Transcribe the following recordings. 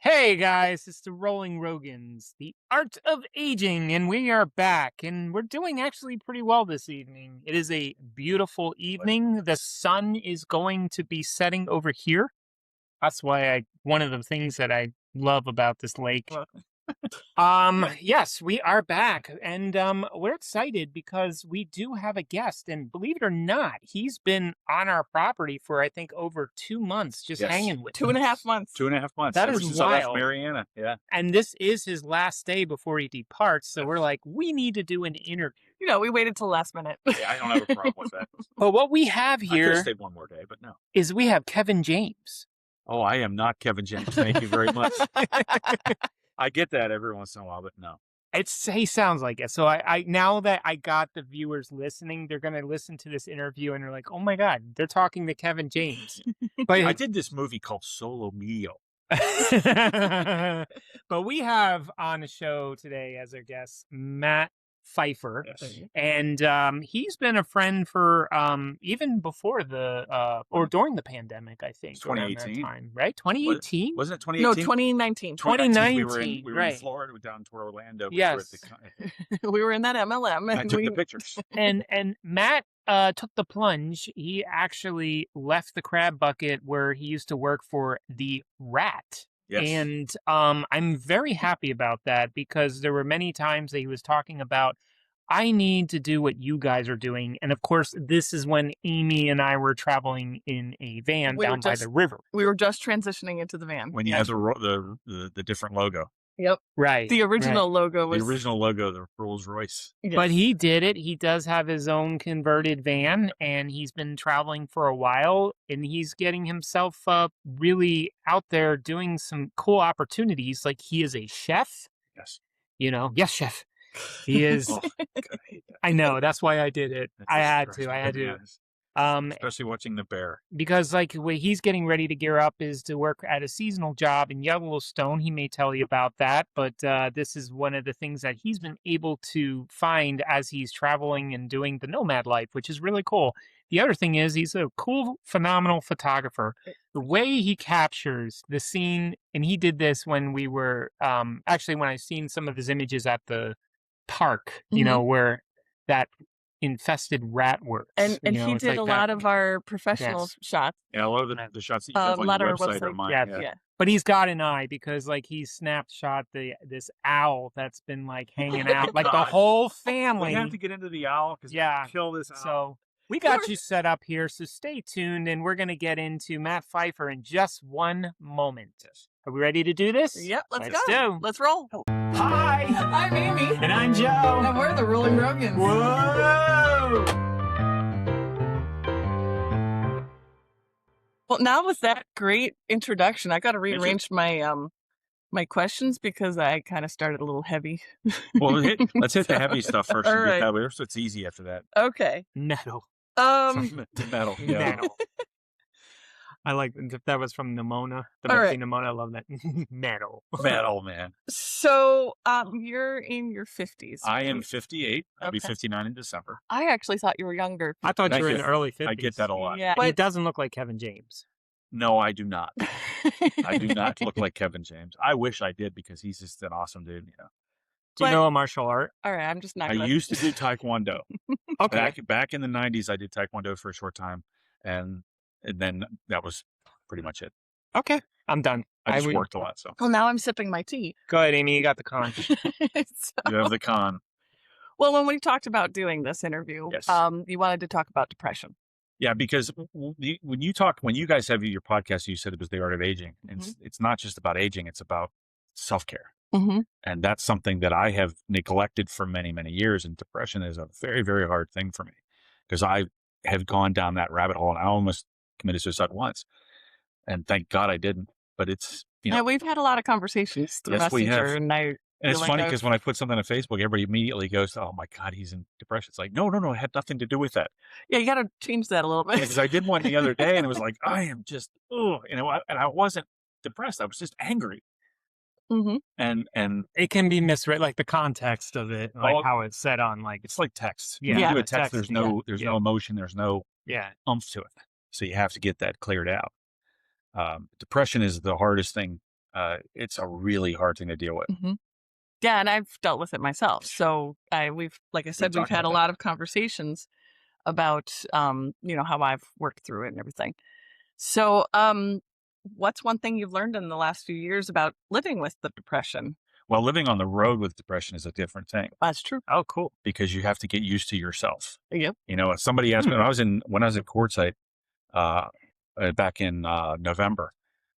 Hey guys, it's the Rolling Rogans, the art of aging, and we are back, and we're doing actually pretty well this evening. It is a beautiful evening. The sun is going to be setting over here. That's why one of the things that I love about this lake. Yes, we are back, and we're excited because we do have a guest, and believe it or not, he's been on our property for I think over 2 months, just hanging with Two and a us. half months. 2.5 months. That Ever is since I left wild. Mariana. Yeah. And this is his last day before he departs, so we're like, we need to do an interview. You know, we waited till last minute. Yeah, I don't have a problem with that. But what we have I could have here stayed one more day, but no. is we have Kevin James. Oh, I am not Kevin James. Thank you very much. I get that every once in a while, but no. He sounds like it. So I now that I got the viewers listening, they're gonna listen to this interview and they're like, oh my God, they're talking to Kevin James. But I did this movie called Solo Mio. but we have on the show today as our guest Matt Pfeiffer, Yes. and he's been a friend for even before the or during the pandemic, I think. It's around that 2018. time, right? 2018. Wasn't it No, 2018? 2019. 2019. We were right. in Florida, down to Orlando. Yes. We were in that MLM. I And took we, the pictures. and Matt took the plunge. He actually left the crab bucket where he used to work for the Rat. Yes. And I'm very happy about that because there were many times that he was talking about, I need to do what you guys are doing. And of course, this is when Amy and I were traveling in a van We were down by just- the river. we were just transitioning into the van. When you have the different logo. Yep. Right. The original logo was The original logo, the Rolls Royce. Yes. But he did it. He does have his own converted van, and he's been traveling for a while, and he's getting himself really out there doing some cool opportunities. Like he is a chef. Yes. Yes, chef. He is. Oh, God, I hate that. I know. That's why I did it. That's I had disgraceful. to. I had to. Yes. Especially watching the bear. Because like what he's getting ready to gear up is to work at a seasonal job in Yellowstone. He may tell you about that, but this is one of the things that he's been able to find as he's traveling and doing the nomad life, which is really cool. The other thing is he's a cool, phenomenal photographer. The way he captures the scene, and he did this when we were actually when I seen some of his images at the park, where that infested rat works. and he it's did like a that. lot of our professional shots. Yeah, a lot of the shots that you have on a lot your of our website are website. mine. Yeah. Yeah. But he's got an eye because like he snapshot this owl that's been like hanging out, like the God. whole We family. have to get into the owl because Yeah. kill this owl. So we got you set up here, so stay tuned, and we're gonna get into Matt Pfeiffer in just one moment. Are we ready to do this? Yep, let's Let's go. do. Let's roll. Hi, I'm Amy. and I'm Joe. And we're the Rolling Rogans. Whoa! Well, now with that great introduction, I got to you. rearrange my my questions because I kind of started a little heavy. Well, let's hit the heavy stuff first. All And right. get that way, so it's easy after that. Okay. Metal. The metal. Yeah. Metal. I like if that was from Nimona. The All movie right. Nimona. I love that. Metal. Metal, man. So, you're in your 50s. I am 58. I'll be Okay. 59 in December. I actually thought you were younger. I thought Thank you were you. in the early 50s. I get that a lot. Yeah. He But doesn't look like Kevin James. No, I do not. I do not look like Kevin James. I wish I did because he's just an awesome dude. You know, Do you But- know a martial art? All right, I'm just not I gonna... used to do Taekwondo. Okay. Back in the 90s, I did Taekwondo for a short time, and then that was pretty much it. Okay. I'm done. I just would- worked a lot, so Well, now I'm sipping my tea. Go ahead, Amy. You got the con. So- you have the con. well, when we talked about doing this interview, Yes. you wanted to talk about depression. Yeah, because when you guys have your podcast, you said it was the art of aging, and it's not just about aging; it's about self-care. Mm-hmm. And that's something that I have neglected for many, many years. And depression is a very, very hard thing for me because I have gone down that rabbit hole and I almost committed suicide once. And thank God I didn't. But it's, Yeah, we've had a lot of conversations through Yes, we Messenger, have. and I and it's feel like funny I've- because when I put something on Facebook, everybody immediately goes, "Oh my God, he's in depression." It's like, no, it had nothing to do with that. yeah, you got to change that a little bit. Because I did one the other day and it was like, I am just, and I wasn't depressed. I was just angry. Mm-hmm. And It can be misread, like the context of it, like Oh. how it's said on, like, it's like text. Yeah. When you do Yeah, a text, text, there's no emotion, there's no yeah. oomph to it. So you have to get that cleared out. Depression is the hardest thing it's a really hard thing to deal with. Mhm. Yeah, and I've dealt with it myself. So like I We said, we've talked had about a that. lot of conversations about, how I've worked through it and everything. So, what's one thing you've learned in the last few years about living with the depression? Well, living on the road with depression is a different thing That's true. Oh, cool. because you have to get used to yourself. Yep. If somebody asked me when I was at Quartzsite uh, back in November,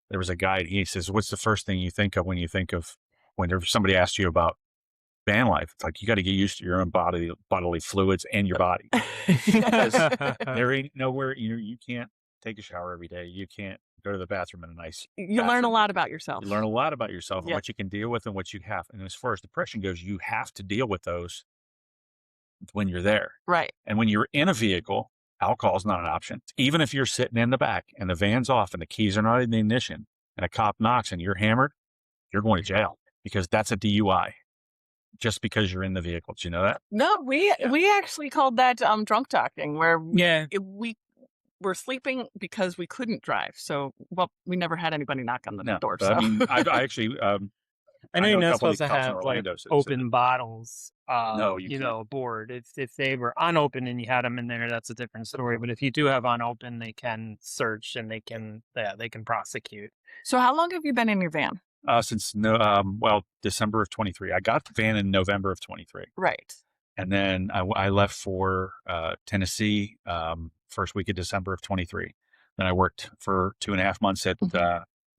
there was a guy. He says, "What's the first thing you think of when you think of whenever somebody asks you about van life?" It's like you got to get used to your own bodily fluids and your body. Because there ain't nowhere you can't take a shower every day. You can't go to the bathroom in a nice You learn a bathroom. lot about yourself. You learn a lot about yourself and Yeah. what you can deal with and what you have. And as far as depression goes, you have to deal with those when you're there. Right. And when you're in a vehicle, alcohol is not an option. Even if you're sitting in the back and the van's off and the keys are not in the ignition and a cop knocks and you're hammered, you're going to jail because that's a DUI just because you're in the vehicle. Do you know that? No, we actually called that drunk talking, where Yeah. we were sleeping because we couldn't drive. So, well, we never had anybody knock on the No. door. But, So, I mean, I actually, I know you're a not couple of supposed these to cops in have like Orlando said open bottles, No, you can't. aboard. If they were unopened and you had them in there, that's a different story. But if you do have unopened, they can search and they can prosecute. so how long have you been in your van? Since December of 23. I got the van in November of 23. Right. And then I left for Tennessee first week of December of 23. Then I worked for 2.5 months at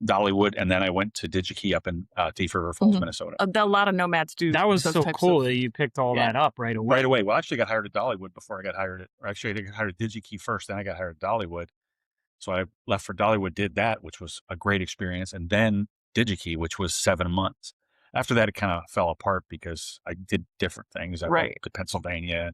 Dollywood, and then I went to DigiKey up in Thief River Falls, Minnesota. A lot of nomads do. That was those so types cool of- that you picked all Yeah. that up right away. Right away. Well, I actually got hired at Dollywood before I got hired at, or actually I got hired at DigiKey first, then I got hired at Dollywood. So I left for Dollywood, did that, which was a great experience, and then DigiKey, which was 7 months. After that, it kind of fell apart because I did different things. I went to Pennsylvania,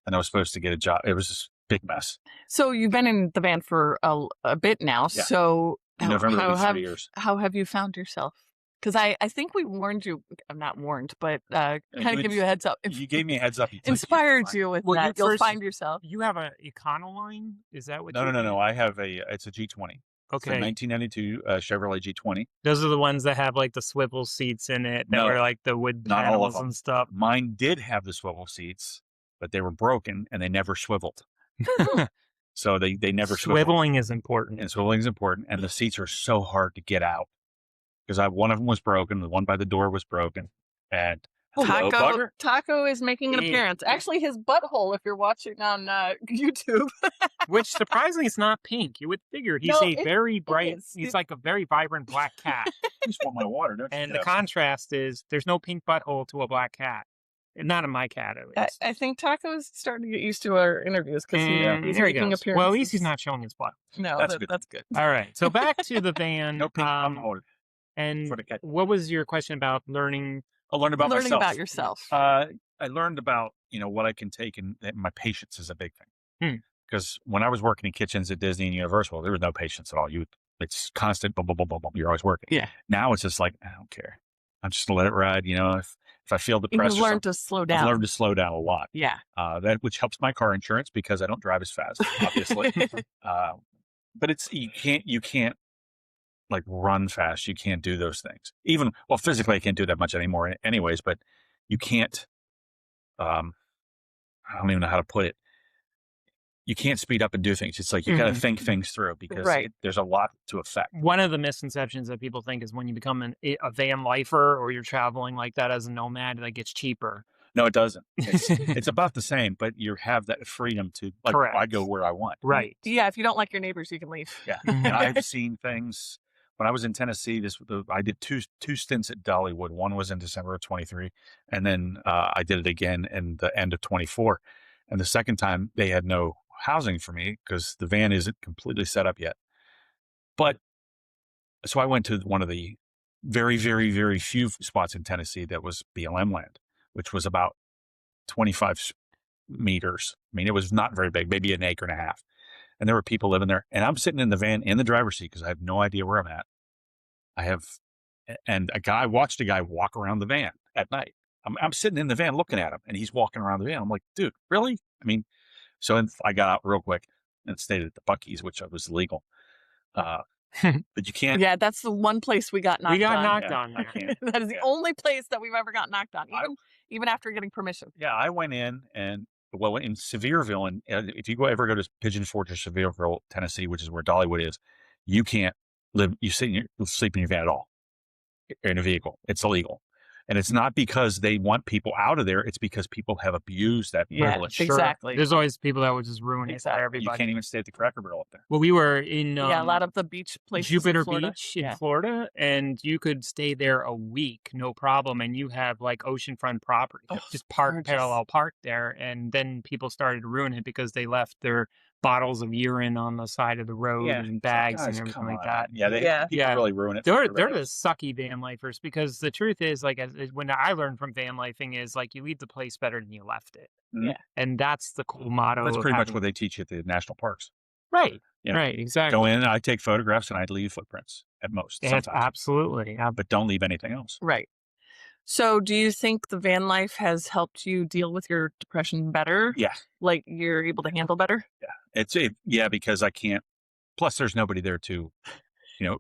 and I was supposed to get a job. It was just a big mess. So you've been in the van for a bit now. Yeah. So In November, it'll be 3 years. how have you found yourself? Because I think we warned you. I'm not warned, but kind of give you a heads up. You gave me a heads up. Inspired you with Well, that. You'll find yourself. You have a Econoline? Is that what? No. I have it's a G20. It's a Okay. 1992 Chevrolet G20. Those are the ones that have like the swivel seats in it that No, were like the wood not all of panels them. and stuff. Mine did have the swivel seats, but they were broken and they never swiveled. So they never swiveled. Swiveling is important. And swiveling is important. And the seats are so hard to get out because one of them was broken. The one by the door was broken. And hello, bugger. Taco is making an appearance. Actually, his butthole, if you're watching on YouTube. Which surprisingly is not pink. You would figure he's very bright. He's like a very vibrant black cat. You just want my water, don't you? And the contrast is there's no pink butthole to a black cat. Not in my cat, at least. I think Taco's starting to get used to our interviews because he's here he making goes. appearances. Well, at least he's not showing his butt. No, that's good. All right. So back to the van. No pink butthole. And For the cat. what was your question about learning? I learned about Learning myself. about yourself. I learned about what I can take, and my patience is a big thing. Because when I was working in kitchens at Disney and Universal, there was no patience at all. It's constant, boom, boom, boom, boom, boom. You're always working. Yeah. Now it's just like I don't care. I'm just gonna let it ride. If I feel depressed, You've learned to slow down. I've learned to slow down a lot. Yeah. That which helps my car insurance because I don't drive as fast, obviously. But you can't like run fast. You can't do those things. Physically I can't do that much anymore anyways, but you can't, I don't even know how to put it. You can't speed up and do things. It's like you got to think things through because there's a lot to affect. One of the misconceptions that people think is when you become a van lifer or you're traveling like that as a nomad, that gets cheaper. No, it doesn't. It's about the same, but you have that freedom to I go where I want. Right. Yeah. If you don't like your neighbors, you can leave. Yeah. And I've seen things. When I was in Tennessee, I did two stints at Dollywood. One was in December of 23, and then I did it again in the end of 24. And the second time, they had no housing for me because the van isn't completely set up yet. But so I went to one of the very, very, very few spots in Tennessee that was BLM land, which was about 25 meters. I mean, it was not very big, maybe an acre and a half. And there were people living there. And I'm sitting in the van in the driver's seat because I have no idea where I'm at. And I watched a guy walk around the van at night. I'm sitting in the van looking at him and he's walking around the van. I'm like, dude, really? I mean, so I got out real quick and stayed at the Buc-ee's, which was illegal. but you can't. Yeah, that's the one place we got knocked We got on. knocked Yeah, on I there. can't. That is the Yeah. only place that we've ever got knocked on, even after getting permission. Yeah, I went in and well in Sevierville, and if you ever go to Pigeon Forge or Sevierville, Tennessee, which is where Dollywood is, you can't live. You sleep in your van at all in a vehicle. It's illegal, and it's not because they want people out of there. It's because people have abused that Yeah, privilege. Sure. exactly. There's always people that would just ruin it for Exactly. You everybody. can't even stay at the Cracker Barrel up there. Well, we were in Yeah, a lot of the beach places in Jupiter Florida. Beach in Yeah. Florida, and you could stay there a week, no problem. And you have like oceanfront property, Oh, just gorgeous. parallel park there. And then people started to ruin it because they left their bottles of urine on the side of the road Yeah, and it's like, bags guys, and everything come like on, that. man. Yeah. People Yeah. really ruin it. They're for the everybody else. sucky van lifers, because the truth is, like, when I learned from van lifing is like you leave the place better than you left it. Mhm. Yeah. And that's the cool motto. That's of pretty much having- what they teach you at the national parks. Right. Yeah. Right. Exactly. Go in, I take photographs, and I leave footprints at most. Yes, Sometimes, absolutely. but don't leave anything else. Right. So, do you think the van life has helped you deal with your depression better? Yeah, Like you're able to handle better? yeah, because I can't. Plus, there's nobody there to,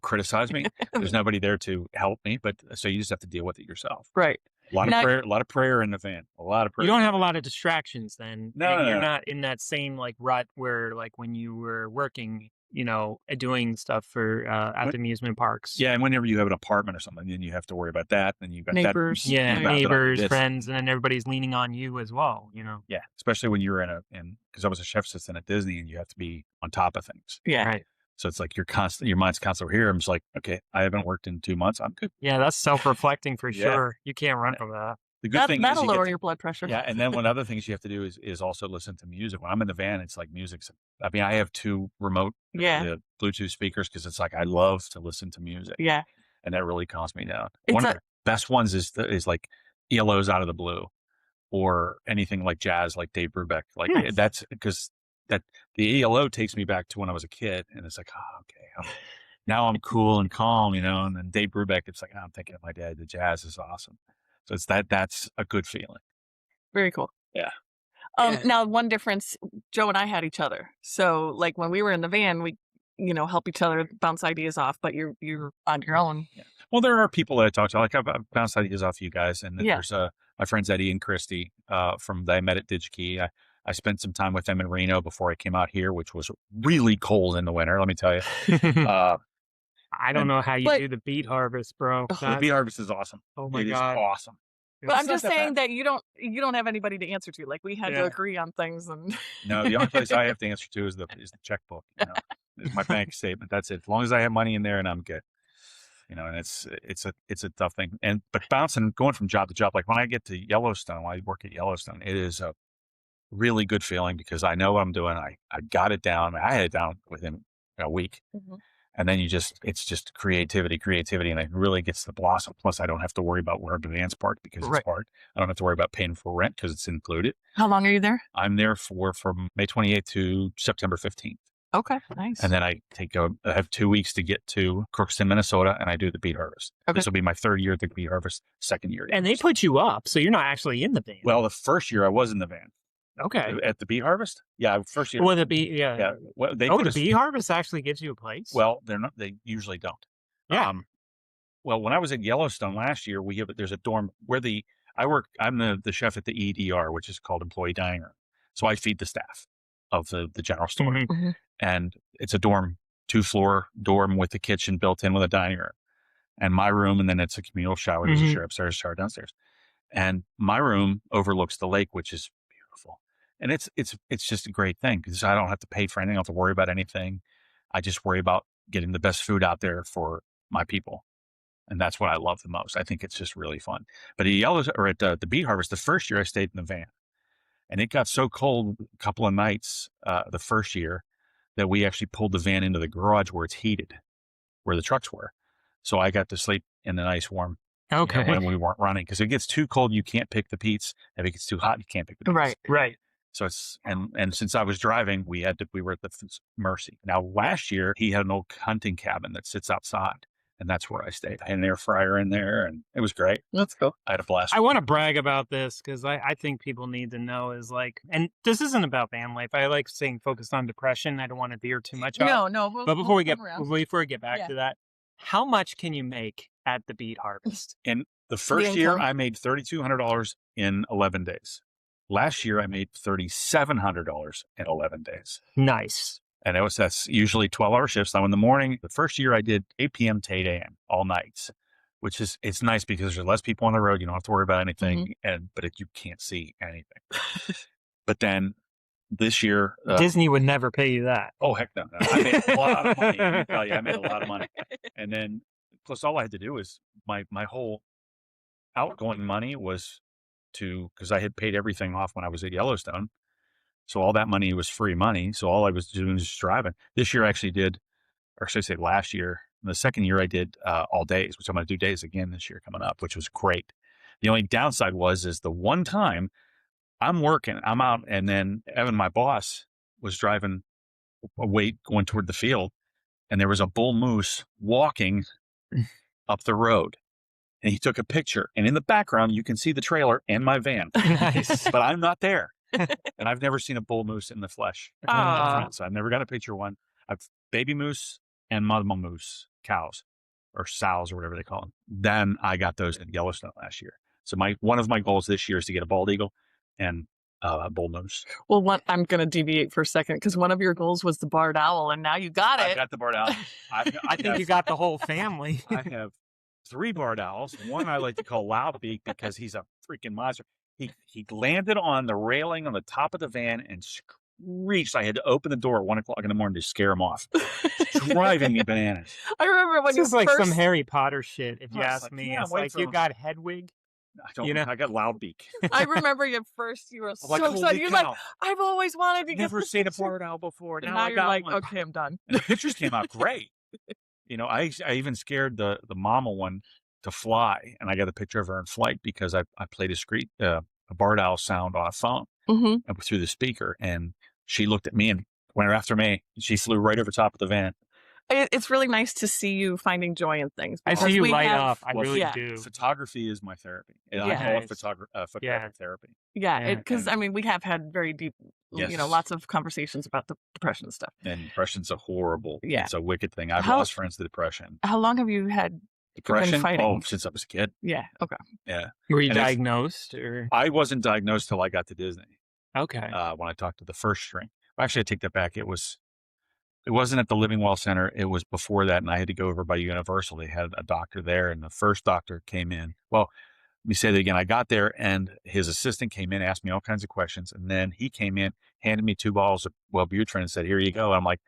criticize me. There's nobody there to help me. But so you just have to deal with it yourself. Right. A lot Now- of prayer in the van. A lot of prayer. You don't have a lot of distractions then. No, You're no. not in that same like rut where like when you were working, doing stuff for at the amusement parks. Yeah, and whenever you have an apartment or something, then you have to worry about that. Then you've got Neighbors. That, Yeah, think about that, neighbors, this. friends, and then everybody's leaning on you as well, Yeah, especially when you're because I was a chef assistant at Disney, and you have to be on top of things. Yeah. Right. So it's like your mind's constantly here. I'm just like, okay, I haven't worked in 2 months. I'm good. Yeah, that's self-reflecting for Yeah. sure. You can't run from that. The good thing is That'll you get lower to- your blood pressure. Yeah, and then one other things you have to do is also listen to music. When I'm in the van, it's like music's. I mean, I have 2 remote Yeah. Bluetooth speakers because it's like I love to listen to music, Yeah. and that really calms me down. It's One a- of the best ones is like ELO's Out of the Blue, or anything like jazz, like Dave Brubeck. Like Nice. that's because the ELO takes me back to when I was a kid, and it's like, oh, okay, now I'm cool and calm, And then Dave Brubeck, it's like, I'm thinking of my dad. The jazz is awesome. So it's that's a good feeling. Very cool. Yeah. Yeah. Now, one difference, Joe and I had each other. So, like when we were in the van, we, help each other bounce ideas off. But you're on your own. Yeah. Well, there are people that I talk to. Like I've bounced ideas off you guys, and then Yeah. there's my friends Eddie and Christy that I met at DigiKey. I spent some time with them in Reno before I came out here, which was really cold in the winter. Let me tell you. I don't know how you But- do the beet harvest, bro. The bee harvest is awesome. Oh my It is God. awesome. But I'm It's not just that saying bad. that you don't have anybody to answer to. Like we had to Yeah. agree on things, and No, the only place I have to answer to is the checkbook. Is my bank statement. That's it. As long as I have money in there, and I'm good. And it's a tough thing. But going from job to job, like when I get to Yellowstone, when I work at Yellowstone, it is a really good feeling because I know what I'm doing. I got it down. I had it down within a week. Mhm. And then it's just creativity, and it really gets to blossom. Plus, I don't have to worry about where the van's parked because it's Right. parked. I don't have to worry about paying for rent because it's included. how long are you there? I'm there from May 28th to September 15th. Okay, nice. And then I have 2 weeks to get to Crookston, Minnesota, and I do the beet harvest. Okay. This will be my 3rd year at the beet harvest, 2nd year. And they put you up, so you're not actually in the van. Well, the first year I was in the van. okay. At the bee harvest. Yeah, first year. Well, the bee, yeah. Yeah. Well, they Oh, put the us- bee harvest actually gives you a place. Well, they're not. They usually don't. Yeah. Well, when I was at Yellowstone last year, there's a dorm where I work. I'm the chef at the EDR, which is called Employee Dining Room. So I feed the staff of the general store, Mhm. Mhm. and it's a dorm, 2-floor dorm with a kitchen built in with a dining room, and my room, and then it's a communal shower. There's a Mhm. shower upstairs, shower downstairs, and my room overlooks the lake, which is beautiful. And it's just a great thing because I don't have to pay for anything. I don't have to worry about anything. I just worry about getting the best food out there for my people. And that's what I love the most. I think it's just really fun. But at the bee harvest, the first year I stayed in the van, and it got so cold a couple of nights the first year that we actually pulled the van into the garage where it's heated, where the trucks were. So I got to sleep in the nice warm Okay. when we weren't running because it gets too cold, you can't pick the peats. If it gets too hot, you can't pick the peats. Right. Right. So it's and since I was driving, we were at the mercy. Now last year he had an old hunting cabin that sits outside, And that's where I stayed. I had an air fryer in there, and it was great. That's cool. I had a blast. I want to brag about this because I think people need to know is like, and this isn't about van life. I like staying focused on depression. I don't want to veer too much off. No, But before we get come around. back Yeah. to that, how much can you make at the beet harvest? In the first year, income. I made $3,200 in 11 days. Last year, I made $3,700 in 11 days. Nice. And that's usually 12-hour shifts. Now in the morning, the first year I did 8 p.m. to 8 a.m. all nights, which is, it's nice because there's less people on the road. You don't have to worry about anything, but you can't see anything. But then this year, Disney would never pay you that. oh heck no, I made a lot of money. Let me tell you, I made a lot of money. And then plus all I had to do is my whole outgoing money was because I had paid everything off when I was at Yellowstone. So all that money was free money. So all I was doing was just driving. This year I actually did, or should I say last year, the second year I did all days, which I'm going to do days again this year coming up, which was great. The only downside is the one time I'm working, I'm out, and then Evan, my boss, was driving away going toward the field, and there was a bull moose walking up the road. And he took a picture, and in the background, you can see the trailer and my van. Nice. But I'm not there. And I've never seen a bull moose in the flesh. So I've never got a picture of one. I've baby moose and mama moose, cows or sows or whatever they call them. Then I got those in Yellowstone last year. So one of my goals this year is to get a bald eagle and a bull moose. Well, I'm going to deviate for a second because one of your goals was the barred owl, and now you got it. I got the barred owl. I think you got the whole family. I have 3 barred owls. One I like to call Loudbeak because he's a freaking monster. He landed on the railing on the top of the van and screeched. I had to open the door at 1 o'clock in the morning to scare him off. Driving me bananas. I remember when This is you like first... some Harry Potter shit, if you It's ask like, me. yeah, It's wait like for you him. got Hedwig. I don't. You know? I got Loudbeak. I remember you first. You were so Like, excited. holy You're cow. like, I've always wanted to get Never this seen a picture. barred owl before. And Now now I you're got like, one. okay, I'm done. And the pictures came out great. You know, I even scared the mama one to fly, and I got a picture of her in flight because I played a barred owl sound on a phone through the speaker, and she looked at me and went after me. She flew right over top of the van. It's really nice to see you finding joy in things. I see because you we light have- up. I Well, really yeah. do. Photography is my therapy, and I Yeah. call it Nice. photography Yeah. therapy. Yeah, Yeah, because I mean, we have had very deep, Yes. lots of conversations about the depression stuff. And depression's a horrible, Yeah. it's a wicked thing. I've How- lost friends to depression. How long have you had? Depression? fighting? Oh, since I was a kid. Yeah. Okay. Yeah. Were you And it's- diagnosed or? I wasn't diagnosed till I got to Disney. Okay. When I talked to the first string. Actually, I take that back. It wasn't at the Living Well Center. It was before that, and I had to go over by Universal. They had a doctor there, and the first doctor came in. Well, let me say that again. I got there, and his assistant came in, asked me all kinds of questions, and then he came in, handed me 2 bottles of Wellbutrin, and said, "Here you go." And I'm like,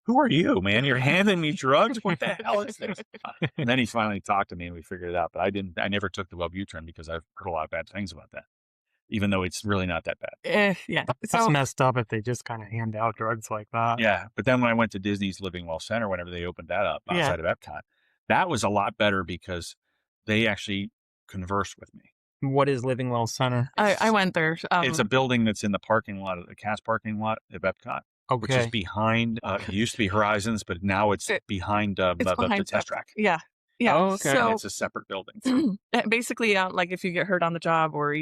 "Who are you, man? You're handing me drugs? What the hell is this?" And then he finally talked to me, and we figured it out. But I never took the Wellbutrin because I've heard a lot of bad things about that, even though it's really not that bad. Yeah. That's So messed up if they just kind of hand out drugs like that. Yeah, but then when I went to Disney's Living Well Center, whenever they opened that up Yeah. outside of Epcot, that was a lot better because they actually conversed with me. What is Living Well Center? I went there. It's a building that's in the parking lot, the cast parking lot of Epcot, which is Okay. behind. It used to be Horizons, but now it's behind, it's the behind test track. Yeah. Yeah. Oh, okay. And So it's a separate building. basically, like if you get hurt on the job or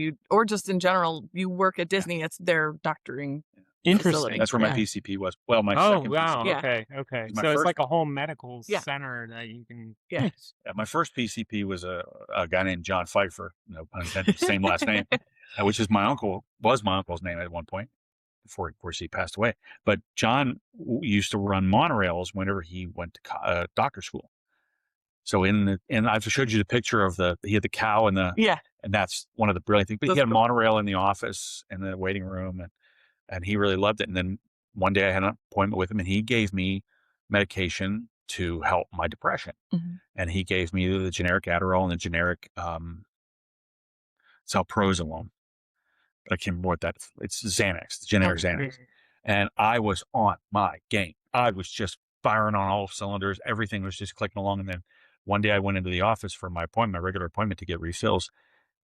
just in general, you work at Disney, it's their doctoring. Interesting. facility. That's where my Yeah. PCP was. Well, my Oh, second wow. PCP. Yeah. Okay. Okay. My So it's first- like a home medical Yeah. center that you can. Yeah. Nice. Yeah, my first PCP was a guy named John Pfeiffer, no pun intended, same last name, which was my uncle's name at one point before, of course, he passed away. But John used to run monorails whenever he went to doctor school. So and I've showed you the picture of he had the cow and Yeah. and that's one of the brilliant things. But That's he had a cool. monorail in the office in the waiting room, and he really loved it. And then one day I had an appointment with him, and he gave me medication to help my depression. Mhm. And he gave me the generic Adderall and the generic Salprosolone. But I can't remember what it's Xanax, the generic Xanax. And I was on my game. I was just firing on all cylinders. Everything was just clicking along. And then one day I went into the office for my regular appointment to get refills.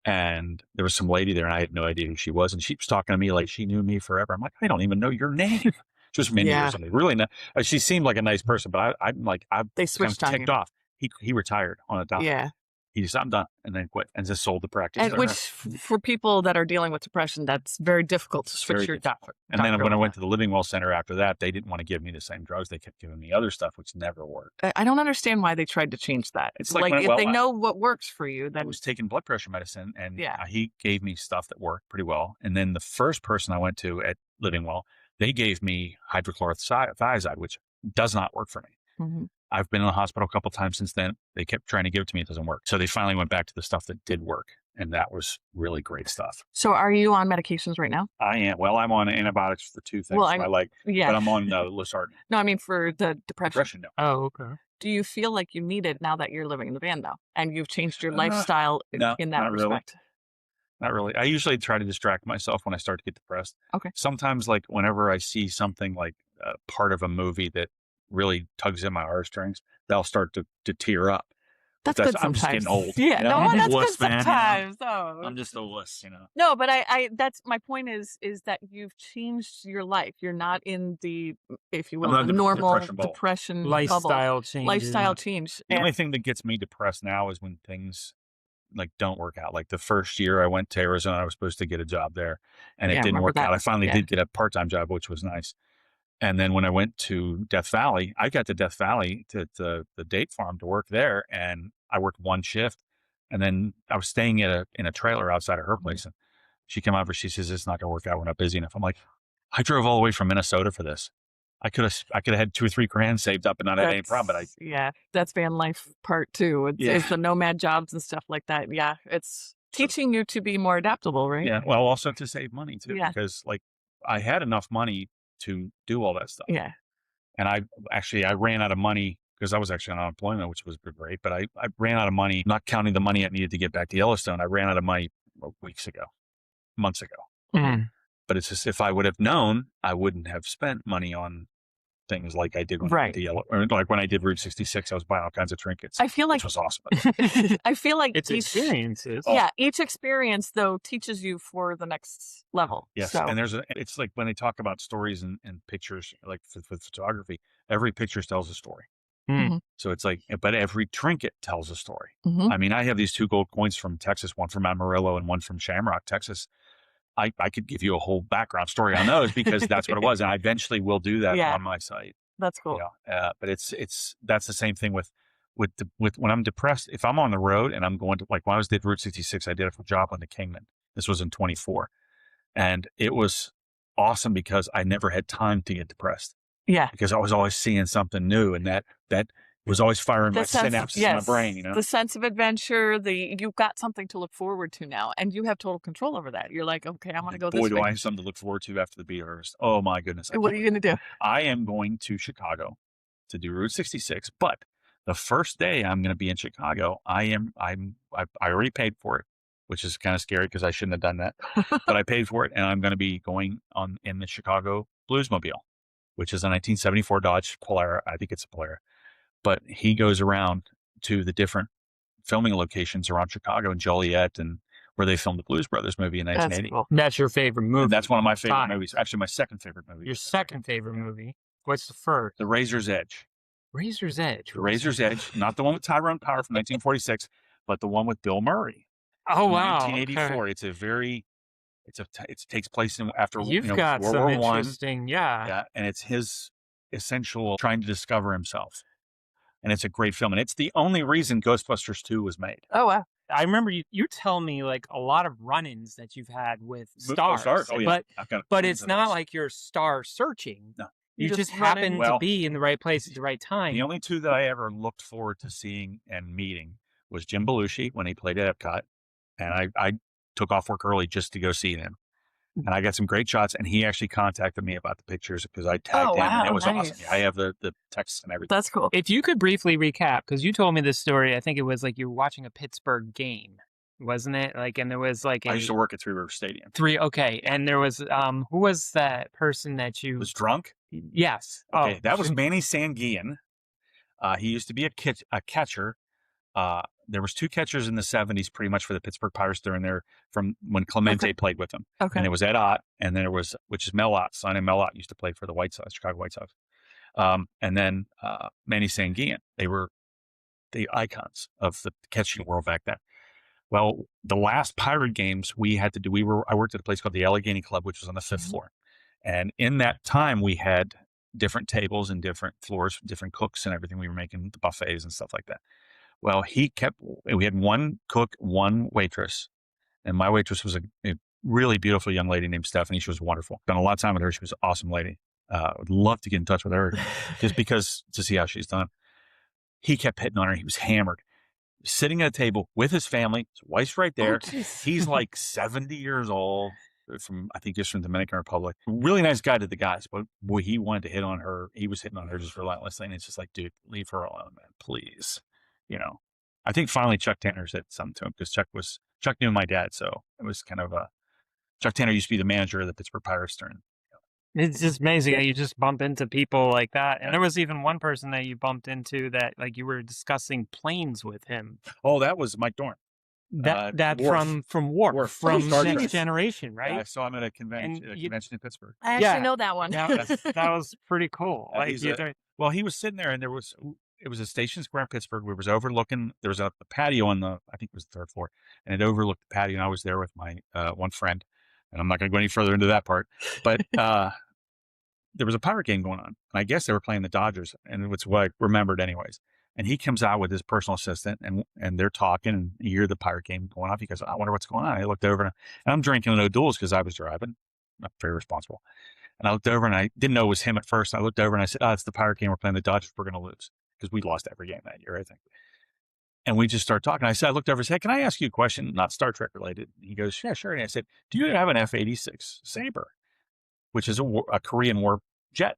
And there was some lady there, and I had no idea who she was. And she was talking to me like she knew me forever. I'm like, I don't even know your name. She was from India Yeah. or something. Really, she seemed like a nice person, but I'm like, I'm They kind of switched on ticked you. off. he retired on a dime. Yeah. He just, I'm done, and then quit and just sold the practice. And which for people that are dealing with depression, that's very difficult to switch your doctor. And then when I went to the Living Well Center after that, they didn't want to give me the same drugs. They kept giving me other stuff, which never worked. I don't understand why they tried to change that. It's like if they know what works for you, then I was taking blood pressure medicine, and yeah. He gave me stuff that worked pretty well. And then the first person I went to at Living Well, they gave me hydrochlorothiazide, which does not work for me. Mm-hmm. I've been in the hospital a couple times since then. They kept trying to give it to me. It doesn't work. So they finally went back to the stuff that did work. And that was really great stuff. So are you on medications right now? I am. Well, I'm on antibiotics for two things. I like, but I'm on Losartan. No, I mean for the depression. No. Oh, okay. Do you feel like you need it now that you're living in the van, though, and you've changed your lifestyle in that not respect? Really. Not really. I usually try to distract myself when I start to get depressed. Okay. Sometimes, like whenever I see something like part of a movie that really tugs at my heartstrings, they'll start to tear up. That's good I'm just getting old. Yeah, you know? no, that's wuss, good man, sometimes. You know? I'm just a wuss, you know. No, but I that's my point is that you've changed your life. You're not in the, if you will, the normal depression lifestyle change. Lifestyle change. The only thing that gets me depressed now is when things like don't work out. Like the first year I went to Arizona, I was supposed to get a job there, and it didn't work out. I finally did get a part-time job, which was nice. And then when I went to Death Valley, I got to Death Valley to the date farm to work there, and I worked one shift, and then I was staying in a trailer outside of her place, and she came over. She says, "It's not going to work out. We're not busy enough." I'm like, I drove all the way from Minnesota for this. I could have had $2 or $3 grand saved up and not had any problem. But that's van life part two. It's the nomad jobs and stuff like that. Yeah, it's teaching you to be more adaptable, right? Yeah. Well, also to save money too, because like I had enough money to do all that stuff. Yeah. And I ran out of money because I was actually on unemployment, which was great, but I ran out of money, not counting the money I needed to get back to Yellowstone. I ran out of money months ago. Mm. But it's just, if I would have known, I wouldn't have spent money on things like I did when I went to Yellowstone. Like when I did Route 66, I was buying all kinds of trinkets. I feel like which was awesome. I feel like it's experiences. Yeah, each experience though teaches you for the next level. Yes, so. And it's like when they talk about stories and pictures, like with photography, every picture tells a story. Mm-hmm. So it's like, but every trinket tells a story. Mm-hmm. I mean, I have these 2 gold coins from Texas, one from Amarillo and one from Shamrock, Texas. I could give you a whole background story on those because that's what it was. And I eventually will do that on my site. That's cool. But that's the same thing with when I'm depressed. If I'm on the road and I'm going to, like when I was did Route 66, I did it from Joplin to Kingman. This was in 24. And it was awesome because I never had time to get depressed. Yeah. Because I was always seeing something new, and that was always firing my synapses in my brain, you know? The sense of adventure, you've got something to look forward to now, and you have total control over that. You're like, okay, I want to go this way. Boy, do I have something to look forward to after the Bee Harvest. Oh my goodness. What are you going to do? I am going to Chicago to do Route 66, but the first day I'm going to be in Chicago, I already paid for it, which is kind of scary because I shouldn't have done that, but I paid for it, and I'm going to be going in the Chicago Bluesmobile, which is a 1974 Dodge Polara. I think it's a Polara. But he goes around to the different filming locations around Chicago and Joliet and where they filmed the Blues Brothers movie in 1980. That's cool. That's your favorite movie. And that's one of my favorite movies. Actually, my second favorite movie. Your second favorite movie. What's the first? The Razor's Edge. Razor's Edge. The Razor's Edge, not the one with Tyrone Power from 1946, but the one with Bill Murray. Oh wow! 1984. Okay. It takes place after You've got World some War interesting, I. Yeah, and it's his essential trying to discover himself. And it's a great film. And it's the only reason Ghostbusters 2 was made. Oh, wow. I remember you telling me like a lot of run-ins that you've had with stars. Oh, yeah. But it's not like you're star searching. No. You just happen to be in the right place at the right time. The only 2 that I ever looked forward to seeing and meeting was Jim Belushi when he played at Epcot. And I took off work early just to go see him. And I got some great shots, and he actually contacted me about the pictures because I tagged him, and it was awesome. I have the texts and everything. That's cool. If you could briefly recap, because you told me this story, I think it was like you were watching a Pittsburgh game, wasn't it? Like, and there was like I used to work at Three River Stadium. Okay, and there was who was that person that you was drunk? Yes. Okay, that was Manny Sanguillen. He used to be a catcher. There was 2 catchers in the 70s pretty much for the Pittsburgh Pirates during there from when Clemente played with them. Okay. And it was Ed Ott, and then which is Mel Ott, son, and Mel Ott used to play for the White Sox, Chicago White Sox. And then Manny Sanguillen. They were the icons of the catching world back then. Well, the last pirate games we had to do, I worked at a place called the Allegheny Club, which was on the 5th floor. And in that time, we had different tables and different floors, different cooks and everything. We were making the buffets and stuff like that. Well, we had one cook, one waitress, and my waitress was a really beautiful young lady named Stephanie. She was wonderful. Spent a lot of time with her. She was an awesome lady. Would love to get in touch with her just because to see how she's done. He kept hitting on her. He was hammered, sitting at a table with his family. His wife's right there. He's like 70 years old. I think he's from Dominican Republic. Really nice guy to the guys, but boy, he wanted to hit on her. He was hitting on her just relentlessly. And it's just like, dude, leave her alone, man, please. I think finally Chuck Tanner said something to him because Chuck knew my dad. So it was kind of Chuck Tanner used to be the manager of the Pittsburgh Pirates during. It's just amazing how you just bump into people like that. And there was even one person that you bumped into that, like, you were discussing planes with him. Oh, that was Mike Dorn. That Worf. from Worf, Worf. from Star Next Trek. Generation, right? Yeah, I saw him at a convention in Pittsburgh. I actually Yeah. know that one. That was pretty cool. Like, Well, he was sitting there, and it was a Station Square in Pittsburgh. We was overlooking. There was a patio on I think it was the 3rd floor, and it overlooked the patio. And I was there with my one friend, and I'm not going to go any further into that part, but there was a pirate game going on, and I guess they were playing the Dodgers, and it's what I remembered anyways. And he comes out with his personal assistant, and they're talking, and you hear the pirate game going off. He goes, I wonder what's going on. I looked over, and I'm drinking an O'Doul's because I was driving. Not very responsible. And I looked over, and I didn't know it was him at first. I looked over, and I said, it's the pirate game. We're playing the Dodgers. We're going to lose because we lost every game that year, I think. And we just started talking. I looked over and said, hey, can I ask you a question, not Star Trek related? He goes, yeah, sure. And I said, do you have an F-86 Sabre, which is a Korean War jet?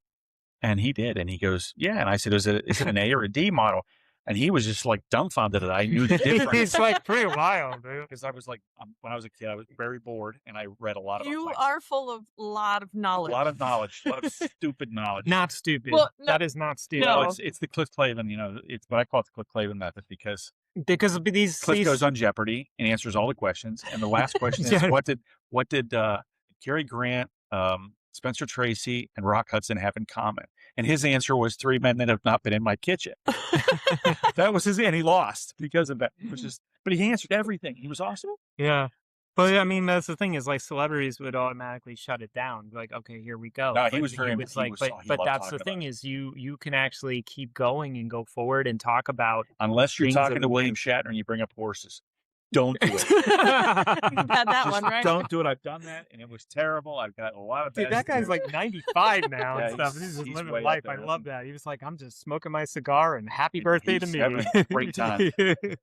And he did. And he goes, yeah. And I said, is it an A or a D model? And he was just like dumbfounded that I knew the difference. It's like pretty wild, dude. Because I was like, when I was a kid, I was very bored, and I read a lot of. You are full of a lot of knowledge. A lot of knowledge, a lot of stupid knowledge. Not stupid. Well, no, that is not stupid. No, it's the Cliff Clavin. It's what I call it the Cliff Clavin method because of these. Cliff goes on Jeopardy and answers all the questions, and the last question is Yeah. what did Cary Grant, Spencer Tracy, and Rock Hudson have in common? And his answer was 3 men that have not been in my kitchen. That was his, and he lost because of that. But he answered everything. He was awesome. Yeah. But I mean, that's the thing is, like, celebrities would automatically shut it down. Like, okay, here we go. No, but he was very. but that's the thing is, you can actually keep going and go forward and talk about. Unless you're things talking that to we William Shatner and you bring up horses. Don't do it. You've had that one, right? Don't do it. I've done that, and it was terrible. I've got a lot of. Dude, that guy's like 95 now Yeah, and stuff. he's He's just way living up life. there, I isn't love he? that. He was like, I'm just smoking my cigar and happy birthday to He's me. having a great time.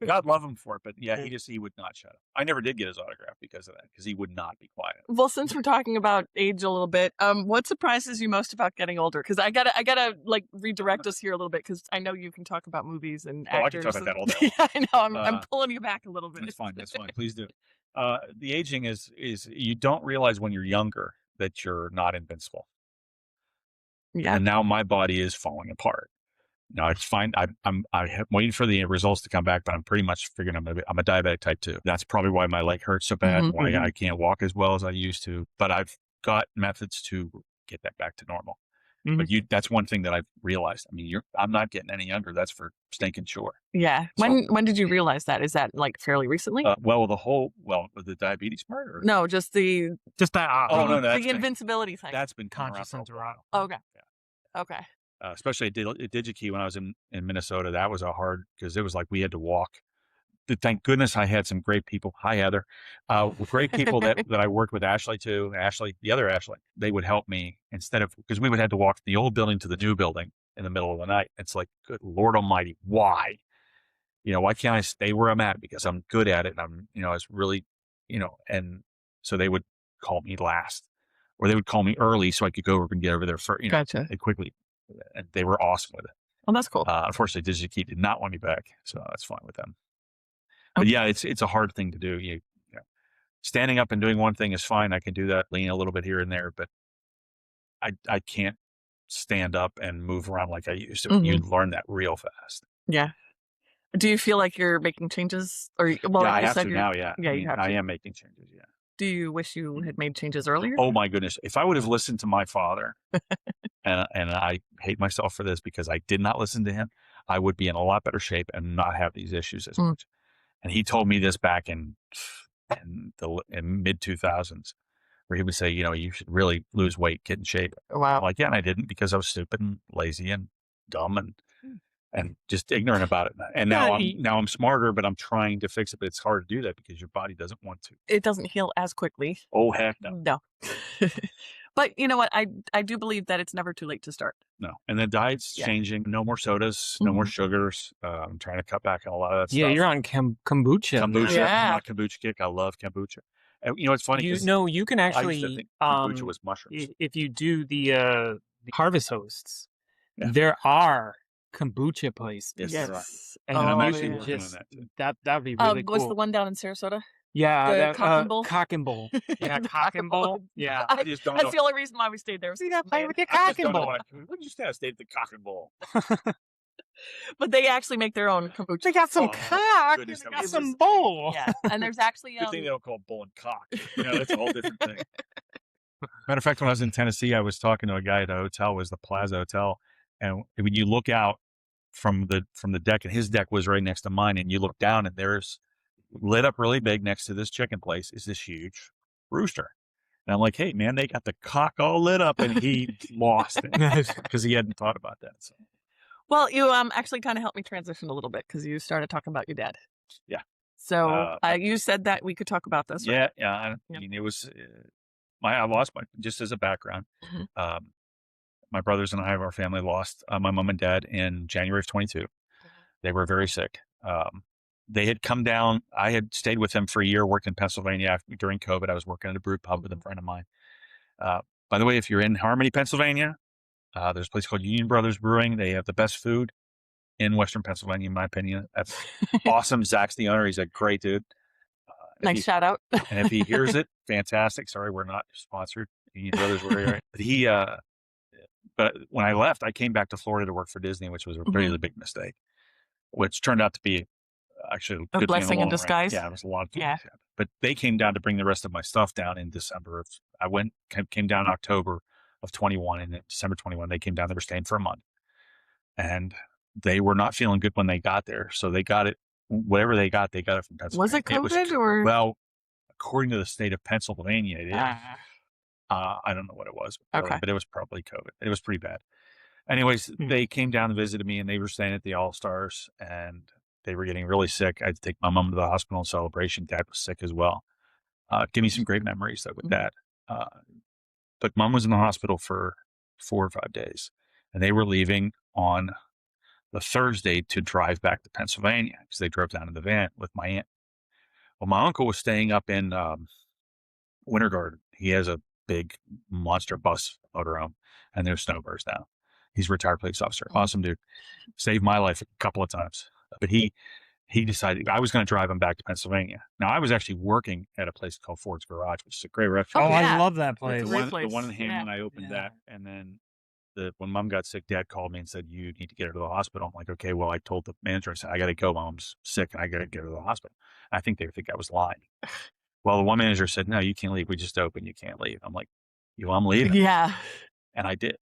God love him for it, but yeah, he would not shut up. I never did get his autograph because of that, because he would not be quiet. Well, since we're talking about age a little bit, what surprises you most about getting older? Because I gotta like redirect us here a little bit, because I know you can talk about movies and actors. I can talk about that all day. Yeah, I know. I'm pulling you back a little bit. That's fine. That's fine. Please do. The aging is you don't realize when you're younger that you're not invincible. Yeah. And now my body is falling apart. No, it's fine. I'm waiting for the results to come back, but I'm pretty much figuring I'm a diabetic type 2. That's probably why my leg hurts so bad, why I can't walk as well as I used to. But I've got methods to get that back to normal. But that's one thing that I've realized. I mean, I'm not getting any younger. That's for stinking sure. Yeah. When did you realize that? Is that like fairly recently? The diabetes part? Or? No, just that. No, the invincibility thing. That's been conscious interruption. Okay. Yeah. Okay. Especially at DigiKey when I was in Minnesota, that was because it was like we had to walk. Thank goodness I had some great people. Hi, Heather. Great people that I worked with, Ashley too. The other Ashley, they would help me because we would have to walk from the old building to the new building in the middle of the night. It's like, good Lord Almighty, why? Why can't I stay where I'm at? Because I'm good at it. And I was really, and so they would call me last, or they would call me early so I could go over and get over there first. Gotcha. Quickly, and they were awesome with it. Oh, that's cool. Unfortunately, DigiKey did not want me back, so that's fine with them. But yeah, it's a hard thing to do. Standing up and doing one thing is fine. I can do that, lean a little bit here and there, but I can't stand up and move around like I used to. You learn that real fast. Yeah. Do you feel like you're making changes? Or I have to now. Yeah. Yeah, you have to. I am making changes. Yeah. Do you wish you had made changes earlier? Oh my goodness! If I would have listened to my father, and I hate myself for this because I did not listen to him, I would be in a lot better shape and not have these issues as Mm. much. And he told me this back in mid 2000s, where he would say, you should really lose weight, get in shape. Wow. I'm like, yeah, and I didn't, because I was stupid and lazy and dumb and just ignorant about it. And now I'm smarter, but I'm trying to fix it. But it's hard to do that because your body doesn't want to. It doesn't heal as quickly. Oh, heck no. No. But you know what? I do believe that it's never too late to start. No. And the diet's changing. No more sodas, no more sugars. I'm trying to cut back on a lot of that stuff. Yeah, you're on kombucha. Kombucha. Yeah. I'm on a kombucha kick. I love kombucha. And it's funny. You can I used to actually, think kombucha was mushrooms. if you do the harvest hosts, Yeah. there are kombucha places. Yes. Yes. And I'm Oh, actually yeah. working on that too. That'd be really cool. What's the one down in Sarasota? Yeah, the Cock and Bull? Cock and Bull. Yeah, The Cock and Bull. Yeah. I just don't know. That's the only reason why we stayed there. See that play with your I Cock just and don't know Bull. why. What did you say? I stayed at the Cock and Bull. But they actually make their own kombucha. They got some Oh, cock. goodness, They that got was some just- bull. Yeah, and there's actually Good thing they don't call it bull and cock. That's a whole different thing. Matter of fact, when I was in Tennessee, I was talking to a guy at a hotel. It was the Plaza Hotel, and when you look out from the deck, and his deck was right next to mine, and you look down, and there's lit up really big next to this chicken place is this huge rooster. And I'm like, hey man, they got the cock all lit up, and he lost it because he hadn't thought about that. So. Well, you actually kind of helped me transition a little bit because you started talking about your dad. Yeah. So you said that we could talk about this. Right? Yeah. I mean, it was I lost just as a background. Mhm. My brothers and I, our family lost my mom and dad in January of 22. They were very sick. They had come down. I had stayed with them for a year, worked in Pennsylvania during COVID. I was working at a brew pub with a friend of mine. By the way, if you're in Harmony, Pennsylvania, there's a place called Union Brothers Brewing. They have the best food in Western Pennsylvania, in my opinion. That's awesome. Zach's the owner. He's a great dude. Nice shout out. And if he hears it, fantastic. Sorry, we're not sponsored. Union Brothers were right. But but when I left, I came back to Florida to work for Disney, which was a really big mistake, which turned out to be actually A good blessing in disguise. Yeah, it was a lot of things. Yeah. But they came down to bring the rest of my stuff down in December. Came down in October of 21, and in December 21, they came down. They were staying for a month, and they were not feeling good when they got there. So they got it, whatever they got from Pennsylvania. Was it COVID or? Well, according to the state of Pennsylvania, it is. Ah. I don't know what it was, Okay. but it was probably COVID. It was pretty bad. Anyways, they came down and visited me, and they were staying at the All Stars, and they were getting really sick. I had to take my mom to the hospital in Celebration. Dad was sick as well. Give me some great memories though with Dad. But Mom was in the hospital for 4 or 5 days, and they were leaving on the Thursday to drive back to Pennsylvania because they drove down in the van with my aunt. Well, my uncle was staying up in Winter Garden. He has a big monster bus motorhome, and there's snowbirds now. He's a retired police officer. Awesome dude. Saved my life a couple of times. But he decided I was going to drive him back to Pennsylvania. Now, I was actually working at a place called Ford's Garage, which is a great restaurant. Oh, yeah. I love that It's place. a The great one, place. the one in Hamlin, Yeah. I opened Yeah. that. And then when Mom got sick, Dad called me and said, you need to get her to the hospital. I'm like, okay, well, I told the manager, I said, I got to go. Mom's sick, and I got to get her to the hospital. I think they think I was lying. Well, the one manager said, no, you can't leave. We just opened. You can't leave. I'm like, I'm leaving. Yeah. And I did.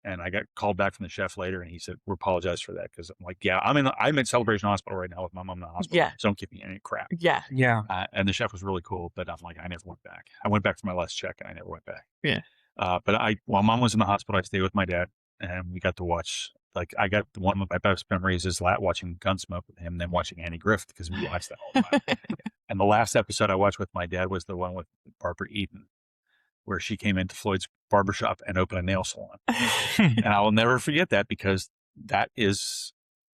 And I got called back from the chef later, and he said, we apologize for that. Because I'm like, yeah, I'm in Celebration Hospital right now with my mom in the hospital. Yeah. So don't give me any crap. Yeah. Yeah. And the chef was really cool, but I'm like, I never went back. I went back for my last check, and I never went back. Yeah. But while Mom was in the hospital, I stayed with my dad, and we got to watch. Like, I got one of my best memories is watching Gunsmoke with him, and then watching Annie Griffith, because we watched that all the time. And the last episode I watched with my dad was the one with Barbara Eden, where she came into Floyd's barbershop and opened a nail salon. And I will never forget that, because that is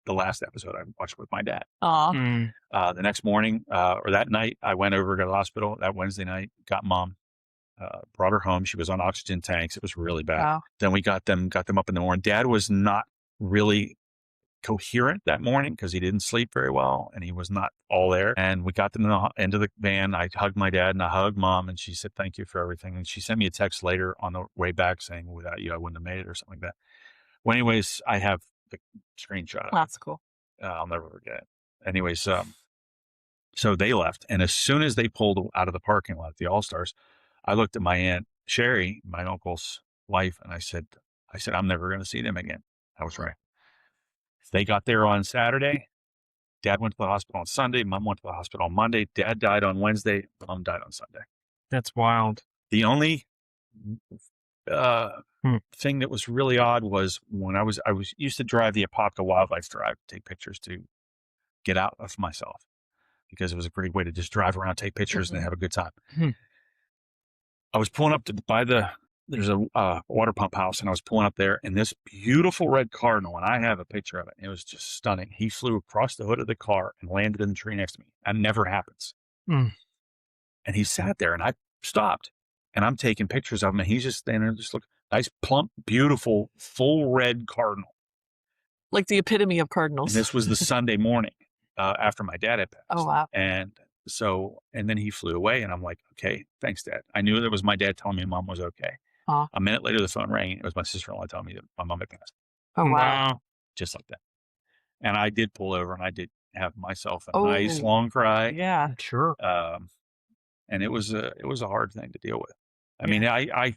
the last episode I watched with my dad. Aw. The next morning, or that night, I went over to the hospital that Wednesday night, got Mom, brought her home. She was on oxygen tanks. It was really bad. Wow. Then we got them up in the morning. Dad was not really coherent that morning because he didn't sleep very well, and he was not all there. And we got them into the van. I hugged my dad and I hugged Mom, and she said, thank you for everything. And she sent me a text later on the way back saying, without you, I wouldn't have made it, or something like that. Well, anyways, I have the screenshot. That's cool. I'll never forget it. Anyways, so they left. And as soon as they pulled out of the parking lot at the All-Stars, I looked at my Aunt Sherry, my uncle's wife, and I said, I'm never going to see them again. I was right. They got there on Saturday. Dad went to the hospital on Sunday. Mom went to the hospital on Monday. Dad died on Wednesday. Mom died on Sunday. That's wild. The only Hmm. thing that was really odd was when I was used to drive the Apopka Wildlife Drive, take pictures to get out of myself, because it was a great way to just drive around, take pictures, and have a good time. Hmm. I was pulling up to by there's a water pump house, and I was pulling up there, and this beautiful red cardinal, and I have a picture of it. It was just stunning. He flew across the hood of the car and landed in the tree next to me. That never happens. Mm. And he sat there, and I stopped, and I'm taking pictures of him, and he's just standing there, just look, nice, plump, beautiful, full red cardinal. Like the epitome of cardinals. And this was the Sunday morning after my dad had passed. Oh, wow. And then he flew away, and I'm like, okay, thanks, Dad. I knew that was my dad telling me Mom was okay. A minute later, the phone rang. It was my sister-in-law telling me that my mom had passed. Oh, wow. Just like that. And I did pull over, and I did have myself a nice long cry. Yeah, sure. And it was a hard thing to deal with. I mean, I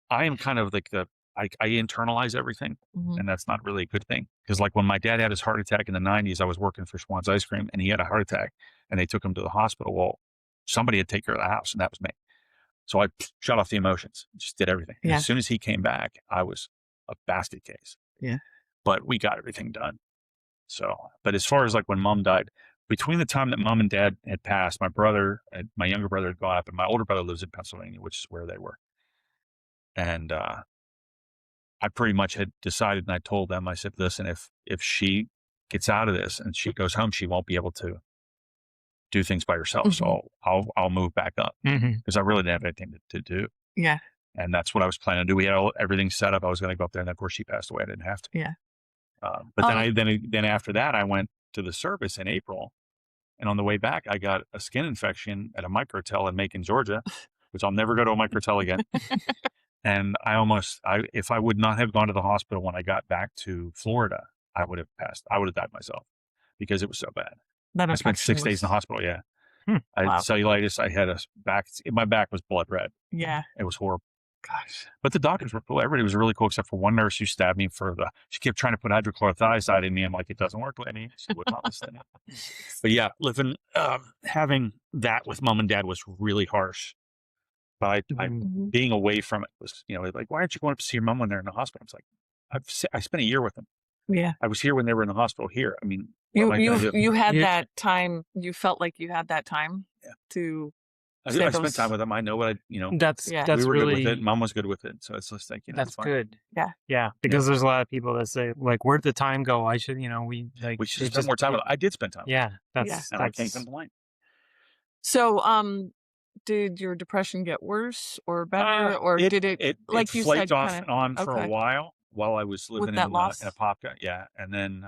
am kind of like I internalize everything, and that's not really a good thing. Because like when my dad had his heart attack in the 90s, I was working for Schwann's Ice Cream, and he had a heart attack, and they took him to the hospital. Well, somebody had to take care of the house, and that was me. So I shut off the emotions, just did everything. Yeah. As soon as he came back, I was a basket case. Yeah. But we got everything done. So, but as far as like when Mom died, between the time that Mom and Dad had passed, my younger brother had gone up, and my older brother lives in Pennsylvania, which is where they were. And I pretty much had decided, and I told them, I said, listen, if she gets out of this and she goes home, she won't be able to do things by herself. So I'll move back up, because I really didn't have anything to do. Yeah. And that's what I was planning to do. We had everything set up. I was going to go up there, and then of course she passed away. I didn't have to. Yeah. But then after that, I went to the service in April, and on the way back, I got a skin infection at a microtel in Macon, Georgia, which I'll never go to a microtel again. And if I would not have gone to the hospital when I got back to Florida, I would have passed. I would have died myself, because it was so bad. I spent 6 days in the hospital. Yeah. I had cellulitis. I had my back was blood red. Yeah. It was horrible. Gosh. But the doctors were cool. Everybody was really cool, except for one nurse who stabbed me she kept trying to put hydrochlorothiazide in me. I'm like, it doesn't work, Lenny. She would not listen. But yeah, having that with Mom and Dad was really harsh. But being away from it was, like, why aren't you going up to see your mom when they're in the hospital? It's like, I spent a year with them. Yeah. I was here when they were in the hospital here. I mean, you had that time. You felt like you had that time to. I spent time with them. I know what that's we were really good with it. Mom was good with it. So it's just like, that's good. Yeah. Yeah. Because there's a lot of people that say, like, where'd the time go? I should, we should spend more time with them. I did spend time. Yeah. And I can't complain. So, did your depression get worse or better, or did it like you flaked said, off and on for a while I was living in Apopka? Yeah. And then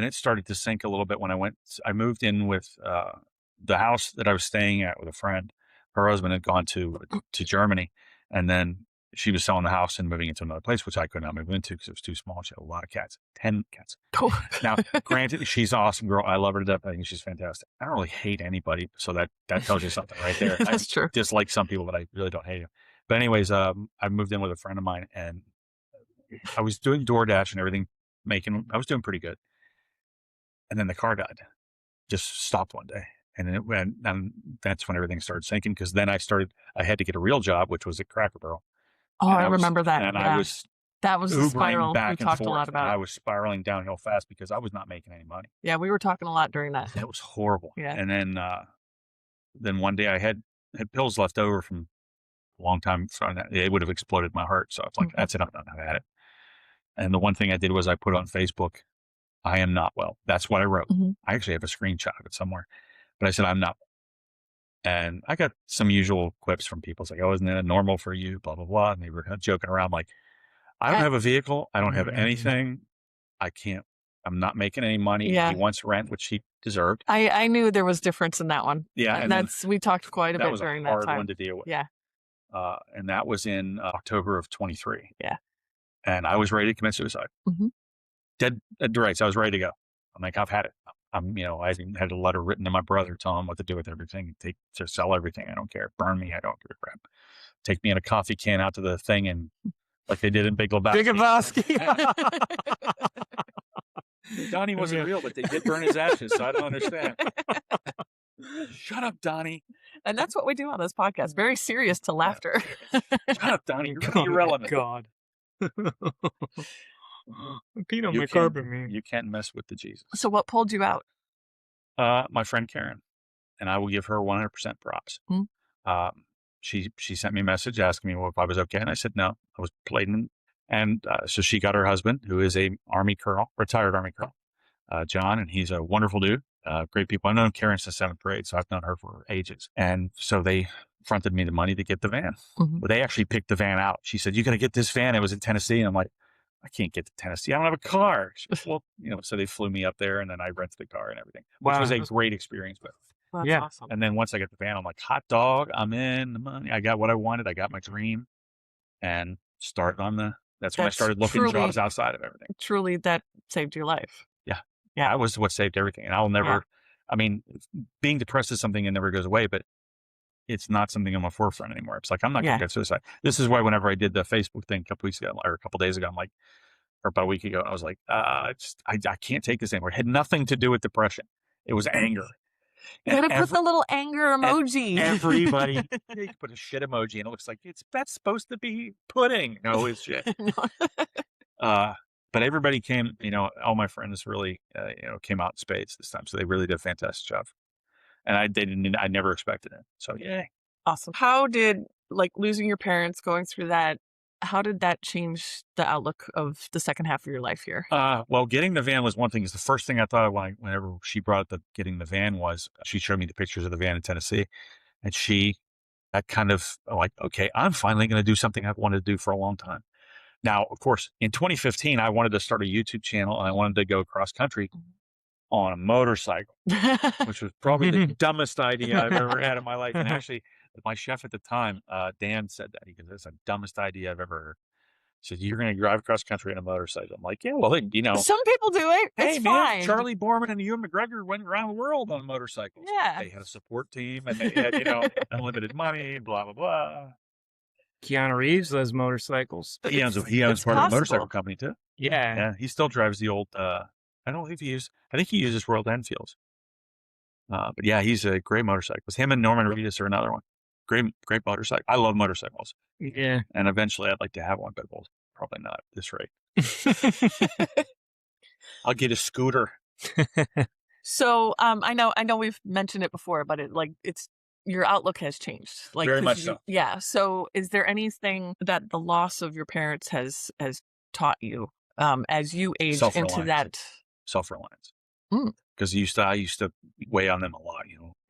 it started to sink a little bit when I moved in with the house that I was staying at with a friend. Her husband had gone to Germany, and then she was selling the house and moving into another place, which I could not move into because it was too small. She had a lot of cats, 10 cats. Cool. Now, granted, she's an awesome girl. I love her to death. I think she's fantastic. I don't really hate anybody, so that tells you something right there. That's true. I dislike some people, but I really don't hate them. But anyways, I moved in with a friend of mine, and I was doing DoorDash and everything, I was doing pretty good. And then the car died, just stopped one day. And that's when everything started sinking, because then I had to get a real job, which was at Cracker Barrel. Oh, I remember that. And that was the spiral we talked a lot about. I was spiraling downhill fast because I was not making any money. Yeah, we were talking a lot during that. It was horrible. Yeah. And then one day I had pills left over from a long time. So it would have exploded my heart. So I was like, that's it. I'm not at it. And the one thing I did was I put on Facebook, I am not well. That's what I wrote. I actually have a screenshot of it somewhere. But I said, I'm not. And I got some usual quips from people. It's like, oh, isn't that normal for you? Blah, blah, blah. And they were joking around like, I don't have a vehicle. I don't have anything. I'm not making any money. Yeah. He wants rent, which he deserved. I knew there was difference in that one. Yeah. And we talked quite a bit during that time. That was a hard one to deal with. Yeah. And that was in October of 23. Yeah. And I was ready to commit suicide. Dead to rights. I was ready to go. I'm like, I've had it. I had a letter written to my brother telling him what to do with everything. To sell everything. I don't care. Burn me. I don't give a crap. Take me in a coffee can out to the thing, and like they did in Big Lebowski. Big Lebowski. Donnie wasn't real, but they did burn his ashes, so I don't understand. Shut up, Donnie. And that's what we do on this podcast. Very serious to laughter. Shut up, Donnie. You're really irrelevant. God. Peanut on You my can't- carpet, man. You can't mess with the Jesus. So what pulled you out? My friend Karen, and I will give her 100% props. Mm. She sent me a message asking me if I was okay, and I said no. I was blatant, and so she got her husband, who is a Army colonel, retired Army colonel, John, and he's a wonderful dude. Great people. I've known Karen since 7th grade, so I've known her for ages. And so they fronted me the money to get the van. Mm-hmm. But they actually picked the van out. She said, "You got to get this van." It was in Tennessee, and I'm like, I can't get to Tennessee. I don't have a car. She goes, well, so they flew me up there, and then I rented a car and everything, which was a great experience. But Well, that's Yeah. awesome. and then once I got the van, I'm like, hot dog, I'm in. The money, I got what I wanted. I got my dream, and started on the. That's when I That's started looking truly- jobs outside of everything. Truly, that saved your life. Yeah. Yeah. That was what saved everything, and I'll never. Yeah. I mean, being depressed is something that never goes away, but it's not something on my forefront anymore. It's like I'm not Yeah. going to get suicide. This is why whenever I did the Facebook thing a couple weeks ago or a couple days ago, I'm like. Or about a week ago, I was like, I can't take this anymore. It had nothing to do with depression. It was anger. You gotta put the little anger emoji. Everybody, you can put a shit emoji, and it looks like that's supposed to be pudding. No, it's shit. But everybody came. All my friends really, came out in spades this time, so they really did a fantastic job. And I never expected it. So yay. Awesome. How did losing your parents, going through that? How did that change the outlook of the second half of your life here? Well, getting the van was one thing. Is the first thing I thought of whenever she brought up getting the van was she showed me the pictures of the van in Tennessee, and that kind of like, okay, I'm finally going to do something I've wanted to do for a long time. Now, of course, in 2015, I wanted to start a YouTube channel, and I wanted to go cross country on a motorcycle, which was probably the dumbest idea I've ever had in my life. And actually, my chef at the time, Dan, said that. He goes, "That's the dumbest idea I've ever heard." He said, "You're going to drive cross country on a motorcycle." I'm like, "Yeah, well, Some people do it. hey, It's man, fine. Charlie Borman and Ewan McGregor went around the world on motorcycles. Yeah. They had a support team, and they had, unlimited money, blah, blah, blah." Keanu Reeves does motorcycles. He owns It's part of a possible. motorcycle company, too. Yeah. Yeah, he still drives the old, I think he uses Royal Enfields. But yeah, he's a great motorcycle. Him and Norman Reedus are another one. Great motorcycle. I love motorcycles. Yeah. And eventually I'd like to have one, but well, probably not at this rate. I'll get a scooter. So I know we've mentioned it before, but it's your outlook has changed. Very much so. Yeah. So is there anything that the loss of your parents has taught you as you age into Self-reliance. that? Self-reliance. Mm. Because I used to weigh on them a lot.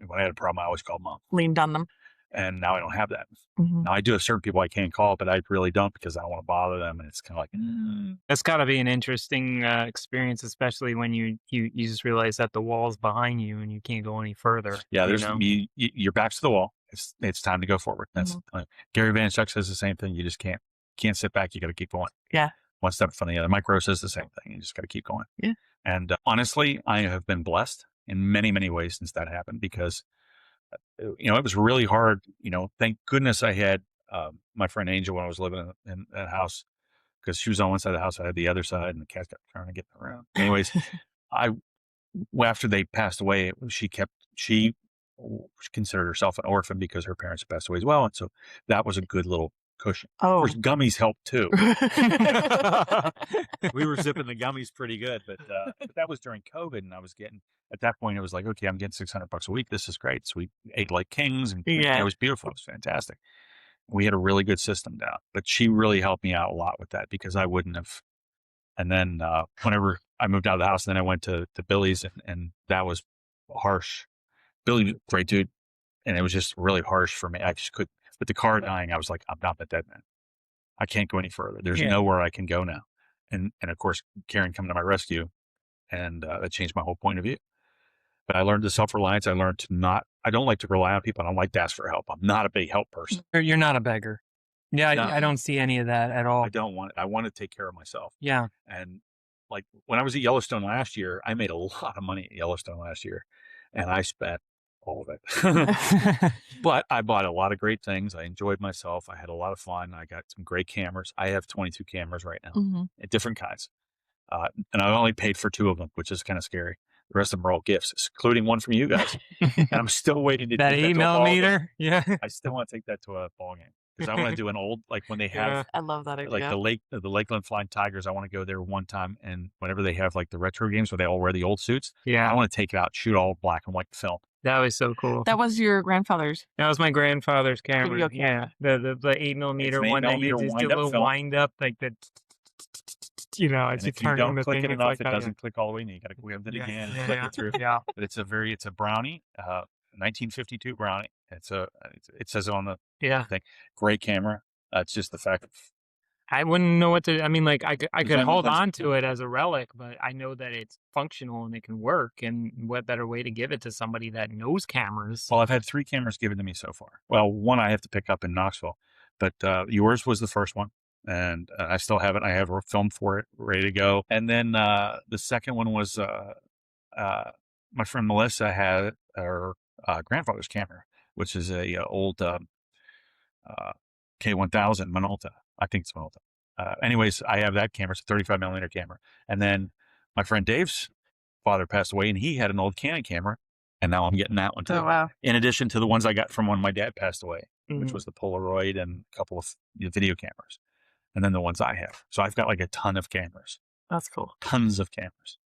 When I had a problem, I always called mom. Leaned on them. And now I don't have that. Mhm. Now I do have certain people I can call, but I really don't because I don't want to bother them. And it's kind of like, That's got to be an interesting experience, especially when you just realize that the wall's behind you and you can't go any further. yeah, you there's know? your back's to the wall. It's time to go forward. That's Mm-hmm. Gary Vaynerchuk says the same thing. You just can't sit back. You got to keep going. Yeah. One step in front of the other. Mike Rowe says the same thing. You just got to keep going. Yeah. And honestly, I have been blessed in many, many ways since that happened because, it was really hard. Thank goodness I had my friend Angel when I was living in that house because she was on one side of the house. I had the other side, and the cat kept trying to get around. Anyways, after they passed away, she considered herself an orphan because her parents passed away as well. And so that was a good little cushion. Of Oh. course, gummies helped too. We were zipping the gummies pretty good, but that was during COVID, and I was getting, at that point, it was like, okay, I'm getting $600 a week. This is great. So we ate like kings, and Yeah. it was beautiful. It was fantastic. We had a really good system down, but she really helped me out a lot with that because I wouldn't have. And then whenever I moved out of the house, then I went to Billy's, and that was harsh. Billy, great dude, and it was just really harsh for me. I just could, with the car dying, I was like, I'm not a dead man. I can't go any further. There's nowhere I can go now. And of course, Karen coming to my rescue, and that changed my whole point of view. But I learned the self-reliance. I learned I don't like to rely on people. I don't like to ask for help. I'm not a big help person. You're not a beggar. Yeah, No. I don't see any of that at all. I don't want it. I want to take care of myself. Yeah. And like when I was at Yellowstone last year, I made a lot of money at Yellowstone last year, and I spent all of it. But I bought a lot of great things. I enjoyed myself. I had a lot of fun. I got some great cameras. I have 22 cameras right now, Mhm. different kinds. And I only paid for 2 of them, which is kind of scary. The rest of them are all gifts, including one from you guys. And I'm still waiting to That take that 8 to a ball game. millimeter. Yeah. I still want to take that to a ball game because I want to do an old, like when they have Yeah. I love that like idea. the Lakeland Flying Tigers. I want to go there one time, and whenever they have like the retro games where they all wear the old suits, I Yeah. want to take it out, shoot all black and white film. That was so cool. That was your grandfather's. That was my grandfather's camera. Video Yeah. camera. The 8mm an one that 8mm you just do a wind-up little film. wind up, like the, as And you if you turn don't the click thing, it it's enough, like it that, doesn't click all the way, and you got to grab it yeah. again and Yeah. click Yeah. it through. Yeah. But it's a Brownie, 1952 Brownie. It says on the Yeah. thing, great camera. It's just the fact of I wouldn't know what to. I mean, like I could Then- hold then- on to it as a relic, but I know that it's functional and it can work. And what better way to give it to somebody that knows cameras? Well, I've had 3 cameras given to me so far. Well, one I have to pick up in Knoxville, but yours was the first one, and I still have it. I have a film for it ready to go. And then the second one was my friend Melissa had her grandfather's camera, which is a old K1000 Minolta. I think it's Minolta. Anyways, I have that camera. It's a 35mm camera. And then my friend Dave's father passed away, and he had an old Canon camera, and now I'm getting that one too. Oh, wow. In addition to the ones I got from when my dad passed away, which Mhm. was the Polaroid and a couple of video cameras, and then the ones I have. So I've got like a ton of cameras, That's cool. tons of cameras,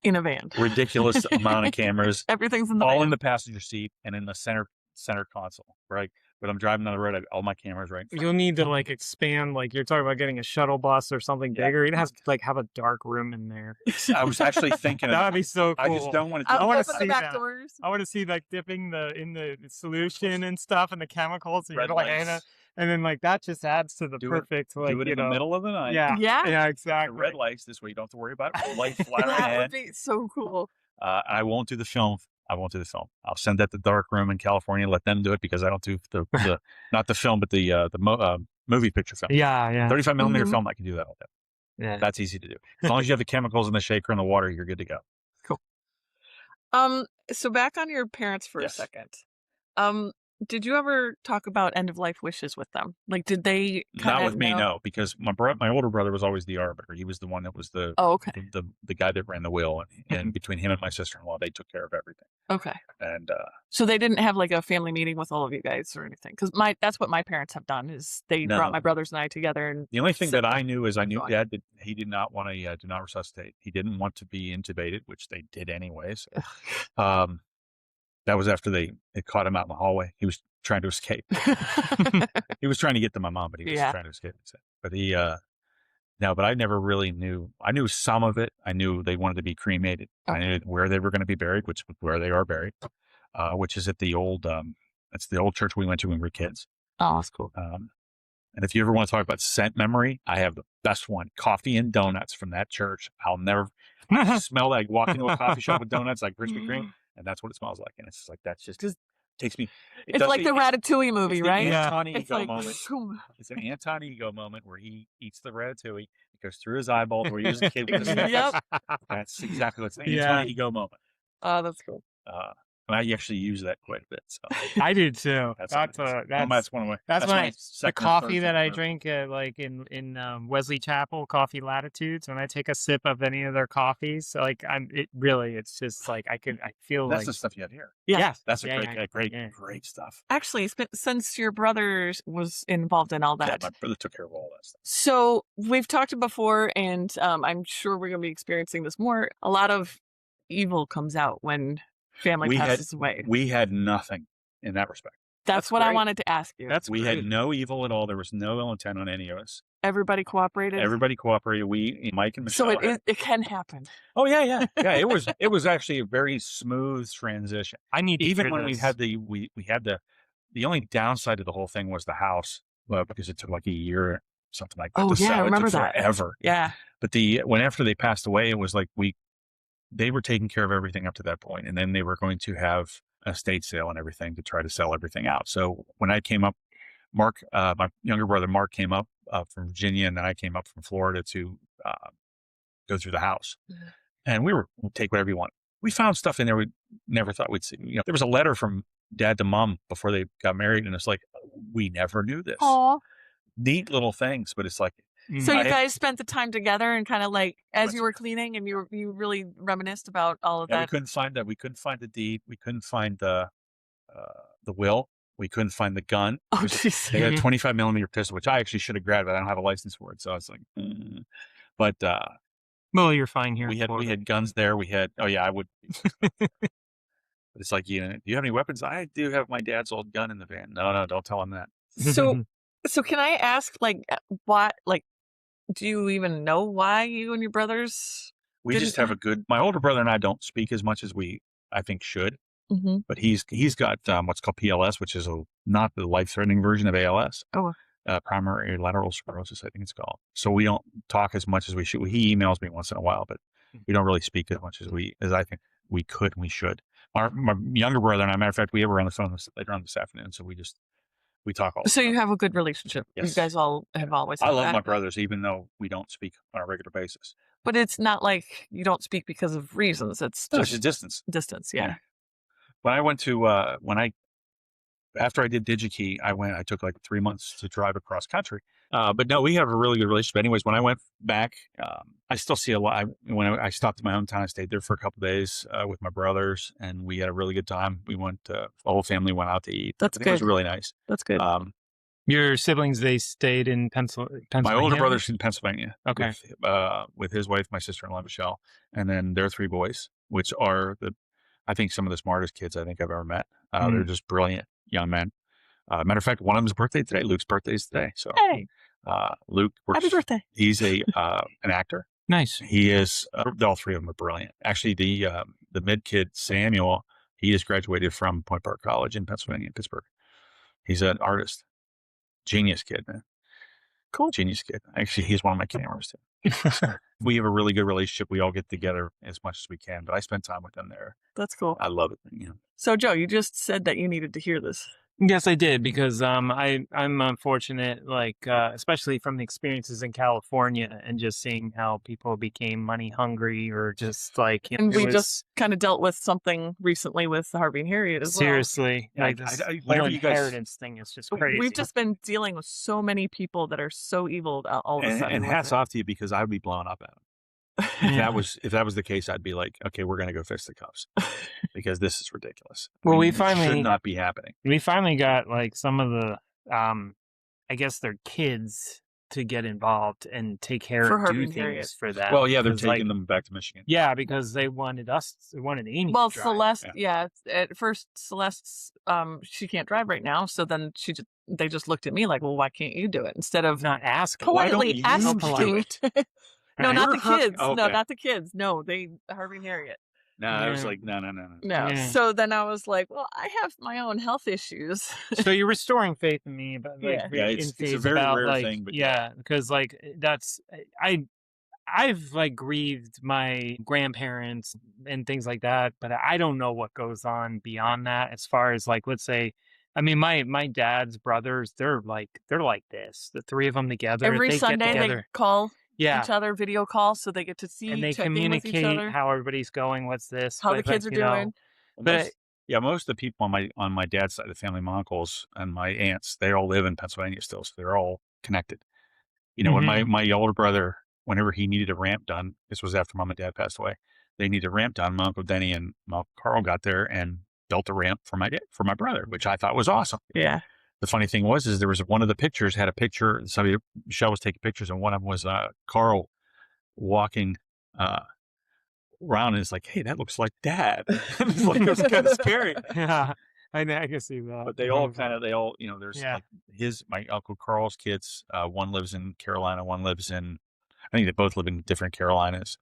In a van. ridiculous amount of cameras, Everything's in the all van. in the passenger seat and in the center console. Right, but I'm driving down the road, I have all my cameras right in front. You'll need to like expand, like you're talking about getting a shuttle bus or something Yeah. bigger. You'd have to like have a dark room in there. I was actually thinking of That that. would be so cool. I just don't want to. I'll I wanna open see the back that. doors. I want to see like dipping in the solution and stuff and the chemicals. And Red you're like, lights. and then like that just adds to the Do it- perfect like do it in the middle of the night. Yeah. Yeah. Yeah. The Exactly. red lights. This way you don't have to worry about light flaring That ahead. would be so cool. I won't do the film. I'll send that to Dark Room in California. Let them do it because I don't do the not the film, but the movie picture film. Yeah. Yeah. 35mm Mhm. film, I can do that all day. Yeah. That's easy to do. As long as you have the chemicals in the shaker and the water, you're good to go. So back on your parents for Yes. a second. Did you ever talk about end of life wishes with them? Like, did they Not with me, no, because my older brother was always the arbiter. He was the one that was the Oh, okay. the guy that ran the wheel, and between him and my sister-in-law, they took care of everything. Okay. And So they didn't have like a family meeting with all of you guys or anything? Because that's what my parents have done is they No. brought my brothers and I together. And the only thing sit that I knew is I knew going. Dad did. He did not want to do not resuscitate. He didn't want to be intubated, which they did anyways. That was after they caught him out in the hallway. He was trying to escape. He was trying to get to my mom, but he was Yeah. trying to escape. But he, no, but I never really knew. I knew some of it. I knew they wanted to be cremated. I Okay. knew where they were going to be buried, which was where they are buried, which is at the old, it's the old church we went to when we were kids. Oh, that's cool. And if you ever want to talk about scent memory, I have the best one: coffee and donuts from that church. I'll never smell that. I walk into a coffee shop with donuts like Krispy Kreme, and that's what it smells like. And it's just like that's just takes me. It's like the Ratatouille movie, it's the right? Yeah. Anton It's Ego like, moment. zoom. It's an Anton Ego moment where he eats the ratatouille. It goes through his eyeballs where he was a kid with the sniffles. Yep. That's exactly what's the Yeah. Anton Ego moment. Oh, that's cool. And I actually use that quite a bit. So I do too. that's That's one of my. that's when my the second or coffee third that I favorite. drink like in Wesley Chapel Coffee Latitudes. When I take a sip of any of their coffees, like it's just like I feel That's like the stuff you have here. yeah, That's a yeah, great, yeah. great stuff. Actually, since your brother was involved in all Yeah, that, my brother took care of all that stuff. so we've talked before, and I'm sure we're going to be experiencing this more. A lot of evil comes out when family passes away. We had nothing in that respect. That's what I great. wanted to ask you. We had no evil at all. There was no ill intent on any of us. Everybody cooperated. Everybody cooperated. Mike and Michelle. So it can happen. Oh yeah. It was actually a very smooth transition. I need to Even hear when we this. had the only downside of the whole thing was the house, because it took like a year, or something like that. Oh, to yeah, I sell. It remember took that. forever. Yeah. But when after they passed away, it was like they were taking care of everything up to that point, and then they were going to have an estate sale and everything to try to sell everything out. So when I came up, Mark, my younger brother Mark, came up from Virginia, and then I came up from Florida to go through the house, and we'll take whatever you want. We found stuff in there we never thought we'd see. There was a letter from Dad to Mom before they got married, and it's like we never knew this. Aw. Neat little things, but it's like So I you had- guys spent the time together and kind of like as Much- you were cleaning, and you really reminisced about all of Yeah, we that. couldn't find that. We couldn't find the deed. We couldn't find the will. We couldn't find the gun. Oh, They jeez. had a 25 millimeter pistol, which I actually should have grabbed, but I don't have a license for it. So I was like, but Well, you're fine here. we had guns there. We had, oh yeah, I would. But it's like, do you have any weapons? I do have my dad's old gun in the van. No, don't tell him that. So can I ask, like, what, like, do you even know why you and your brothers? We just have my older brother and I don't speak as much as I think should, Mm-hmm. but he's got what's called PLS, which is not the life-threatening version of ALS. Oh. Primary lateral sclerosis, I think it's called. So we don't talk as much as we should. He emails me once in a while, but we don't really speak as much as I think we could and we should. My younger brother and I, matter of fact, we were on the phone later on this afternoon, so we talk all the So time. you have a good relationship. Yes. You guys all have always had I love that. my brothers, even though we don't speak on a regular basis. But it's not like you don't speak because of reasons. It's No, it's just just distance. distance. Yeah. When I went to after I did DigiKey, I took like 3 months to drive across country. But no, we have a really good relationship. Anyways, when I went back, I still see a lot. When I stopped in my hometown, I stayed there for a couple of days with my brothers, and we had a really good time. We went, the whole family went out to eat. That's I think It was good. really nice. That's good. Your siblings, they stayed in Pennsylvania? My older brother's in Pennsylvania. Okay. With his wife, my sister-in-law, Michelle, and then their 3 boys, which are I think some of the smartest kids I think I've ever met. They're just brilliant young men. Matter of fact, one of them's birthday today. Luke's birthday is today. So, Hey, Luke works. happy birthday. He's an actor. Nice. He is. All 3 of them are brilliant. Actually, the mid kid Samuel, he just graduated from Point Park College in Pennsylvania, Pittsburgh. He's an artist, genius kid, man. Cool. Genius kid. Actually, he's one of my cameras too. We have a really good relationship. We all get together as much as we can, but I spend time with them there. That's cool. I love it. So Joe, you just said that you needed to hear this. Yes, I did, because I'm unfortunate, like especially from the experiences in California and just seeing how people became money hungry or just like And we just kind of dealt with something recently with Harvey and Harriet as seriously, Yeah, like this whole whenever you guys- inheritance thing is just well. crazy. We've just been dealing with so many people that are so evil all of a sudden. And with hats it. off to you, because I would be blown up at him. If that was the case, I'd be like, okay, we're gonna go fisticuffs because this is ridiculous. Well, it should not be happening. We finally got like some of the I guess they're kids to get involved and take care For and Harvey do and Harriet. things for that. Well, yeah, they're because, taking like, them back to Michigan. Yeah, because they wanted Amy Well, to drive. Celeste, yeah. At first, Celeste's, she can't drive right now. So then they just looked at me like, well, why can't you do it? Instead of Not asking. politely you asking. polite? No, not the You're her- kids. No, okay. not the kids. No, Harvey and Harriet. No, I was Yeah. like, no. No. Yeah. So then I was like, well, I have my own health issues. So you're restoring faith in me, but like Yeah. Yeah, in it's a faith very about, rare like, thing, but yeah, because like I've like grieved my grandparents and things like that, but I don't know what goes on beyond that. As far as like, let's say, I mean, my dad's brothers, they're like this. The 3 of them together, Every they Sunday get they together. call Yeah, each other, video call, so they get to see, and they check in with each communicate other, how everybody's going. What's this? how the But, kids are you know, doing. But most of the people on my dad's side of the family, my uncles and my aunts, they all live in Pennsylvania still, so they're all connected. When my older brother, whenever he needed a ramp done, this was after mom and dad passed away, they needed a ramp done. My uncle Denny and my uncle Carl got there and built a ramp for my brother, which I thought was awesome. Yeah. The funny thing was, there was one of the pictures had a picture. Michelle was taking pictures, and one of them was Carl walking around, and it's like, hey, that looks like Dad. It's like, it was kind of scary. yeah, I can see that. But there's like my Uncle Carl's kids. One lives in Carolina, one lives in, I think they both live in different Carolinas,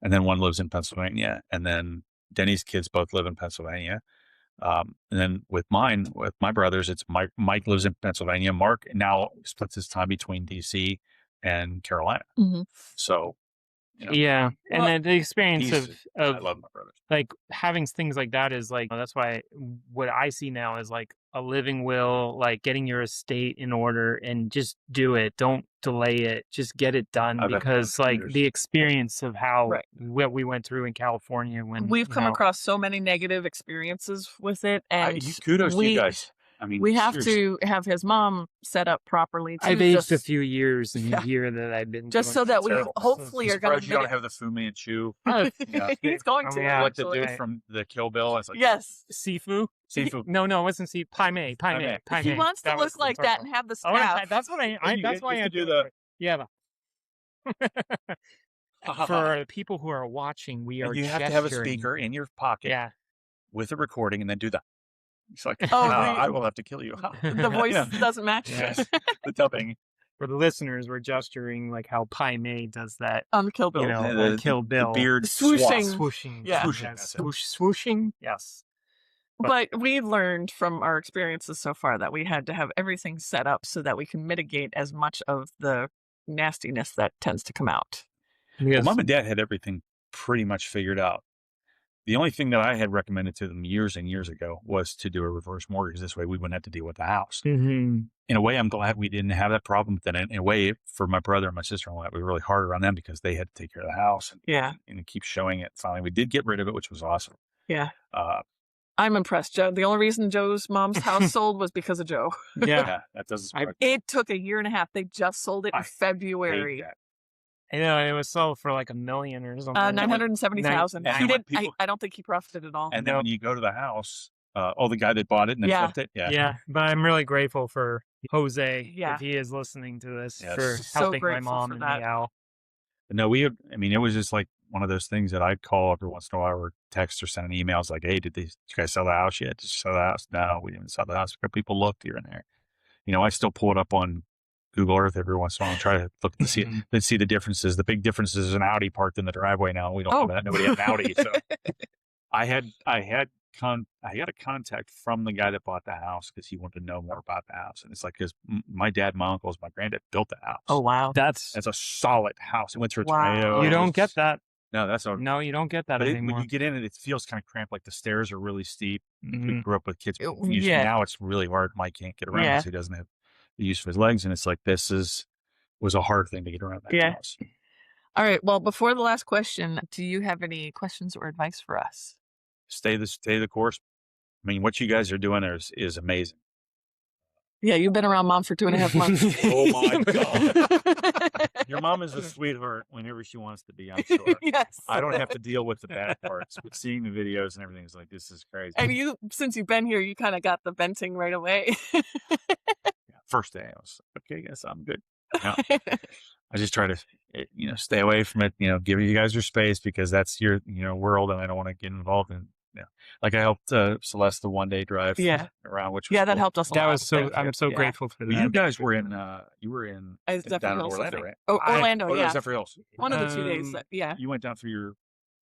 and then one lives in Pennsylvania, and then Denny's kids both live in Pennsylvania. And then with my brothers, it's Mike lives in Pennsylvania. Mark now splits his time between DC and Carolina. Mm-hmm. So, yeah, and Well, then the experience I of love my brothers. like having things like that is like, that's why what I see now is like a living will, like getting your estate in order and just do it. Don't delay it. Just get it done, I've had because fun like years. the experience of how Right. what we went through in California when We've come you know, across so many negative experiences with it, and Kudos to we you guys. I mean, We have seriously. to have his mom set up properly too. I've aged a just, few years in Yeah. the year that I've been just doing so that we terrible. hopefully I'm are going surprised you don't have the Fu Manchu. Yeah. He's going Oh, to. yeah. What the actually. dude from the Kill Bill? It's like Yes. Sifu. Sifu. No, it wasn't Sifu. Pai Mei. He wants to look like that and have the I wanna staff. that's what that's why I do the the. yeah. For people who are watching, we are And you have to have a gesturing. speaker in your pocket Yeah. with a recording, and then do that. It's like, Oh, I will have to kill you. The voice Yeah. doesn't match. Yes. The dubbing. For the listeners, we're gesturing like how Pai Mei does that. On Kill Bill. You know, The- on Kill Bill. The beard Swooshing. Swooshing. Yeah. Swooshing, Yes. that's it. Swooshing. Yes. But we've learned from our experiences so far that we had to have everything set up so that we can mitigate as much of the nastiness that tends to come out. Well, Mom and Dad had everything pretty much figured out. The only thing that I had recommended to them years and years ago was to do a reverse mortgage. This way we wouldn't have to deal with the house. Mm-hmm. In a way, I'm glad we didn't have that problem. But then in a way, for my brother and my sister-in-law, we were really harder on them because they had to take care of the house Yeah. and keep showing it. Finally, we did get rid of it, which was awesome. Yeah. Uh, I'm impressed, Joe. The only reason Joe's mom's house sold was because of Joe. Yeah. that doesn't I- surprise me. It took a year and a half. They just sold it in I February. Hate that. I know, and it was sold for like $1 million or something. 970,000. And He when did. people- I don't think he profited at all. And then when you go to the house, the guy that bought it and then Yeah. flipped it. Yeah. Yeah, but I'm really grateful for Jose Yeah. if he is listening to this Yes. for So helping my grateful mom for and that. me out. No, it was just like one of those things that I'd call every once in a while or text or send an email. It's like, hey, did you guys sell the house yet? Did you sell the house? No, we didn't sell the house. People looked here and there. I still pull it up on Google Earth every once in a while and try to look to see Mhm. then see the differences. The big difference is an Audi parked in the driveway now. We don't Oh. have that. Nobody had an Audi. So I had a contact from the guy that bought the house because he wanted to know more about the house. And it's like, because my dad, my uncles, my granddad built the house. Oh, wow. That's It's a solid house. It went through a Wow. tornado. you It don't was- get that. No, that's a. No, you don't get that But anymore. when you get in it, it feels kind of cramped. Like the stairs are really steep. We Mhm. grew up with kids. Yeah. Now it's really hard. Mike can't get around Yeah. because he doesn't have the use of his legs. And it's like, was a hard thing to get around that Yeah. house. All right. Well, before the last question, do you have any questions or advice for us? Stay the course. I mean, what you guys are doing is amazing. Yeah, you've been around Mom for 2.5 months. Oh my God. Your mom is a sweetheart whenever she wants to be, I'm sure. Yes. I don't have to deal with the bad parts, but seeing the videos and everything is like, this is crazy. And since you've been here, you kind of got the venting right away. First day, I was okay. Guess I'm good. No, I just try to, stay away from it. Give you guys your space because that's your, world, and I don't want to get involved in. Like I helped Celeste the 1-day drive. Yeah. Around which was Yeah, that cool. helped us a That lot. was so. Thank you. I'm so Yeah. grateful for Well, that. you guys were in. I was down in Zephyr Hills, I Orlando, think. right? Oh, Orlando, Oh, yeah. Zephyr Hills. One of the 2 days. Um, Yeah. You went down through your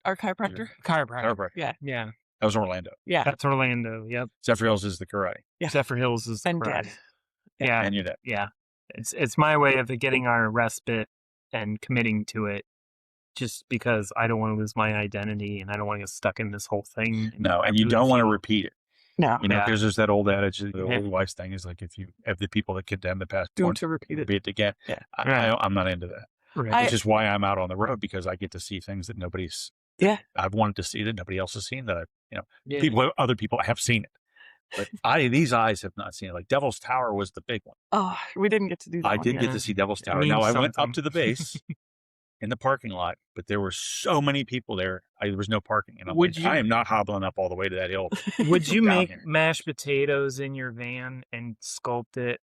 Our chiropractor. Chiropractor. chiropractor. Yeah. Yeah, That was Orlando. Yeah. that's Orlando. Yep. Zephyr Hills is the karate. Yeah. Zephyr Hills is And correct. Dad. Yeah, And your dad. yeah. It's my way of getting our respite and committing to it, just because I don't want to lose my identity and I don't want to get stuck in this whole thing. No, and I you really don't want to feel- repeat it. No. Yeah. Because there's that old adage, the Yeah. old wife's thing is like, if you have the people that condemn the past, Doomed won't to repeat it. repeat it again. Yeah. I'm not into that. Right. Which is why I'm out on the road, because I get to see things that nobody's. Yeah. I've wanted to see that nobody else has seen. That Yeah. other people have seen it, but these eyes have not seen it. Like Devil's Tower was the big one. Oh, we didn't get to do that. I one. did get yeah. to see Devil's It Tower. Now means I went up something. to the base in the parking lot, but there were so many people there. There was no parking, and I'm Would like, you- I am not hobbling up all the way to that hill. Would you down make here. mashed potatoes in your van and sculpt it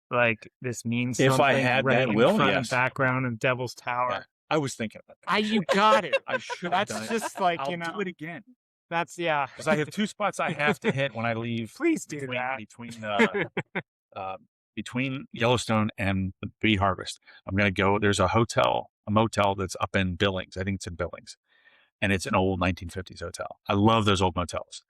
like this means If I something had right that in will, front yes. and background of Devil's Tower? Yeah, I was thinking about that. You got it. I should. have That's done it. just like, I'll you know, do it again that's, yeah. because I have 2 spots I have to hit when I leave. Please do between, that. between Yellowstone and the Bee Harvest. I'm going to go. There's a motel that's up in Billings. I think it's in Billings, and it's an old 1950s hotel. I love those old motels,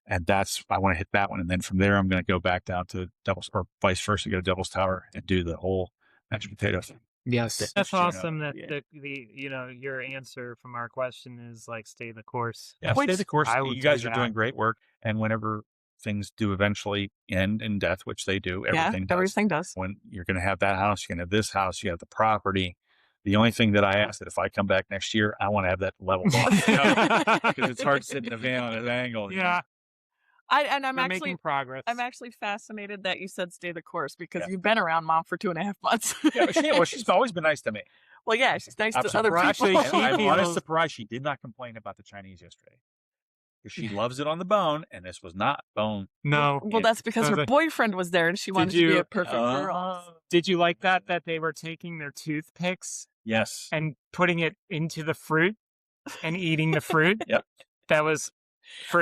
and I want to hit that one. And then from there, I'm going to go back down to or vice versa, go to Devil's Tower and do the whole mashed potato thing. Yes. That's you know, awesome that yeah. your answer from our question is like, stay the course. Yeah, Which stay the course. I would You guys do are doing that. great work, and whenever things do eventually end in death, which they do, everything does. Everything does. When you're going to have that house, you're going to have this house, you have the property. The only thing that I ask that if I come back next year, I want to have that leveled off. Because it's hard to sit in a van on an angle. Yeah. I'm We're actually making progress. I'm actually fascinated that you said stay the course because Yeah. you've been around Mom for 2.5 months. Yeah, she's always been nice to me. Well, yeah, she's nice I'm to other people. surprised. Actually, I'm she honest feels- surprised she did not complain about the Chinese yesterday. Because she loves it on the bone, and this was not bone. No. Well, that's because I was her like, boyfriend was there and she wanted to be you- a perfect girl. Did you like that they were taking their toothpicks Yes. and putting it into the fruit and eating the fruit? Yep. That was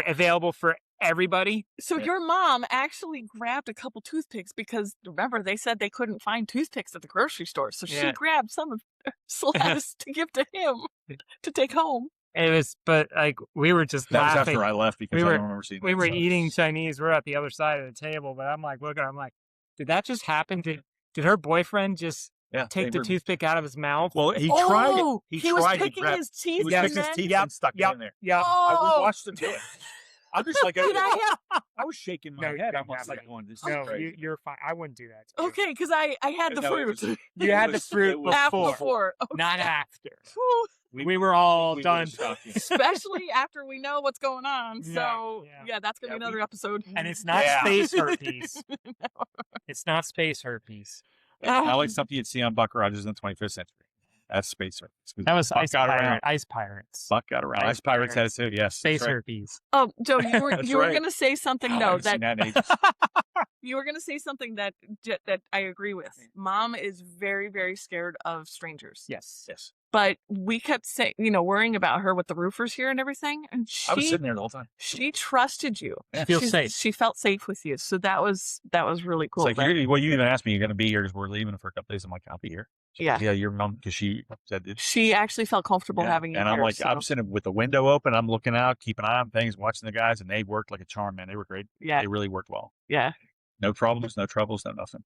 available for everybody. So Yeah. your mom actually grabbed a couple toothpicks because remember they said they couldn't find toothpicks at the grocery store. So she Yeah. grabbed some of Celeste to give to him to take home. It was, but like we were just That was laughing. after I left because We I were- don't remember seeing We that were stuff. eating Chinese. We're at the other side of the table, but I'm like, looking. I'm like, did that just happen? Did her boyfriend just Yeah, take they the were- toothpick out of his mouth? Well, he tried it. Oh, He was tried to picking grab. his He teeth. was Yeah. picking his and teeth then- and stuck it in there. Yeah. Oh, We watched him do it. I'm just like, I was shaking my No, you head. I'm didn't have like that. going, this is No, crazy. you're fine. I wouldn't do that. To you. okay, because I had the No, it fruit. was- You had the was- fruit it was before. Before. Okay. Not after. Whew. We were all we were done. shocking. Especially after we know what's going on. Yeah, So yeah. that's gonna be Yeah, another episode. And it's not Yeah. space herpes. It's not space herpes. I like something you'd see on Buck Rogers in the 25th century. That's space herpes. That was Buck ice, got around. ice pirates. Buck got around. Ice Ice Pirates had it too. Yes. Space that's right. herpes. Oh, Joe, you were That's you were right. gonna say something I though haven't seen that that in ages. you were gonna say something that I agree with. Mom is very, very scared of strangers. Yes. Yes. But we kept saying, worrying about her with the roofers here and everything, and I was she sitting there the whole time. trusted you. Yeah. Feels She's- safe. She felt safe with you, so that was really cool. It's like, you even asked me, you're going to be here because we're leaving for a couple days. I'm like, I'll be here. She Yeah. goes, yeah, your mom, because she said it. She actually felt comfortable Yeah. having you And I'm here, like, so, I'm sitting with the window open. I'm looking out, keeping an eye on things, watching the guys, and they worked like a charm, man. They were great. yeah, They really worked well. yeah. No problems, no troubles, no nothing.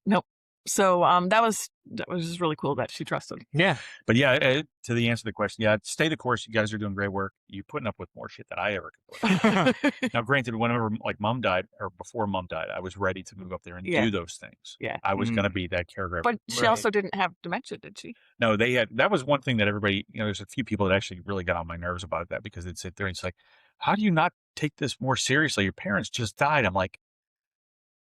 So that was just really cool that she trusted. Yeah. But yeah, to the answer to the question, yeah, stay the course. You guys are doing great work. You're putting up with more shit than I ever could put up with. Now, granted, whenever like Mom died or before Mom died, I was ready to move up there and Yeah. do those things. Yeah. I was Mm. going to be that caregiver. But she Right. also didn't have dementia, did she? No, that was one thing that everybody, there's a few people that actually really got on my nerves about that because they'd sit there and it's like, how do you not take this more seriously? Your parents just died. I'm like,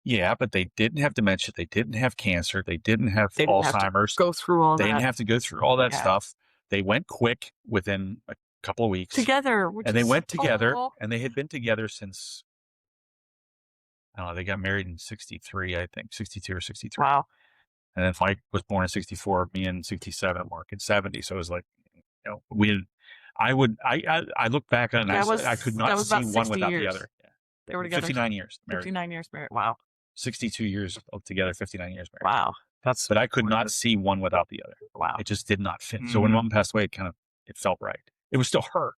yeah, but they didn't have dementia. They didn't have cancer. They didn't have They didn't have to Alzheimer's. Go through all They that didn't have to go through all that Yeah. stuff. They went quick within a couple of weeks. together. Which And they is went together, so- and they had been together since, I don't know, they got married in 63, I think, 62 or 63. Wow. And then Mike was born in 64, me in 67, Mark in 70. So it was like, I look back on it and That was- I could that not was see about one 60 without years. the other. Yeah. They were together 59 years married. 59 years married. Wow. 62 years together, 59 years married. Wow. That's But I could not see one without the other. Wow. It just did not fit. So when Mhm. Mom passed away, it felt right. It was still hurt.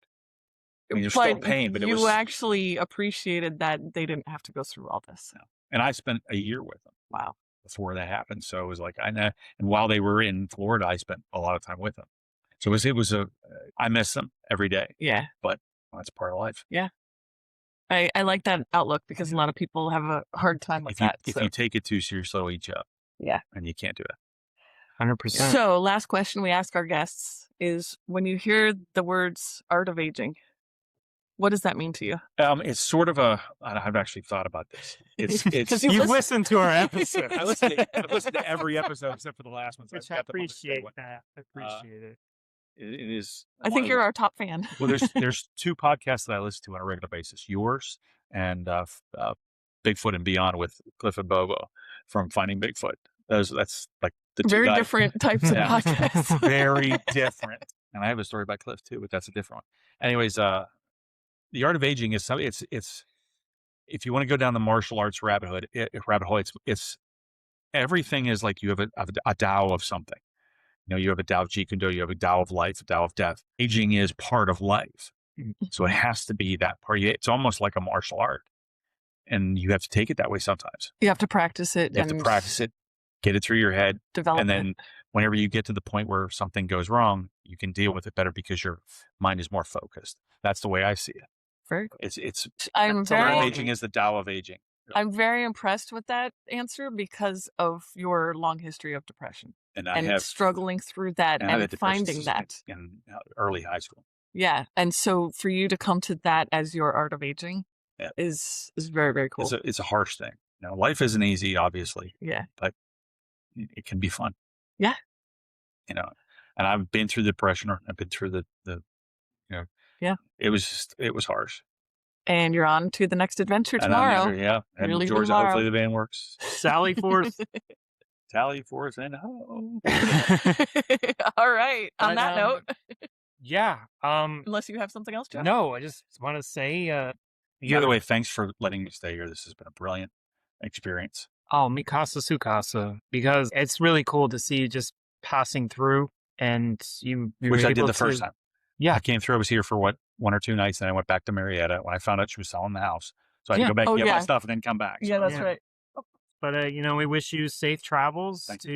I mean, there's still pain, but it you was. actually appreciated that they didn't have to go through all this. And I spent a year with them Wow. before that happened. So it was like, I know. And while they were in Florida, I spent a lot of time with them. So I miss them every day. Yeah. Well, that's part of life. I like that outlook because a lot of people have a hard time with that. If so. you take it too seriously, it'll eat you up. Yeah. And you can't do it. 100%. So, last question we ask our guests is when you hear the words art of aging, what does that mean to you? It's sort of I've actually thought about this. It's 'Cause you You've listen- listened to our episode. I've listened to every episode except for the last one. So Which I've I got the Mother's Day appreciate one. that. I appreciate it. It is. I think you're our top fan. Well, there's two podcasts that I listen to on a regular basis. Yours and Bigfoot and Beyond with Cliff and Bobo from Finding Bigfoot. That's like the two Very guys. different types of Yeah. podcasts. Very different. And I have a story about Cliff too, but that's a different one. Anyways, the art of aging is something. It's if you want to go down the martial arts rabbit hole, it's everything is like you have a Tao of something. You have a Tao of Jeet Kune Do, you have a Tao of life, a Tao of death. Aging is part of life. So it has to be that part. It's almost like a martial art. And you have to take it that way sometimes. You have to practice it. You have to practice it, get it through your head. Develop And it. then whenever you get to the point where something goes wrong, you can deal with it better because your mind is more focused. That's the way I see it. Very cool. It's I'm the art of very, aging is the Tao of aging. I'm very impressed with that answer because of your long history of depression And I and have struggling through that and I and had depression finding that. in early high school. Yeah. And so for you to come to that as your art of aging, Yeah. is very, very cool. It's a harsh thing. Life isn't easy, obviously, Yeah. but it can be fun. Yeah. And I've been through depression, or I've been through the Yeah. it was harsh. And you're on to the next adventure And I'm tomorrow. there, yeah. You're And leaving Georgia, tomorrow. hopefully the van works. Sally forth. Tally for us and All right. On But, that note, yeah. unless you have something else, Jeff? No, I just want to say, By the way, thanks for letting me stay here. This has been a brilliant experience. Oh, Mikasa Sukasa, because it's really cool to see you just passing through, and you were Which I did able the first to- time. Yeah. I came through. I was here for 1 or 2 nights, and I went back to Marietta when I found out she was selling the house. So I had Yeah. to go back Oh, and get my yeah. stuff and then come back. Yeah, So, that's Yeah. right. But we wish you safe travels Thank to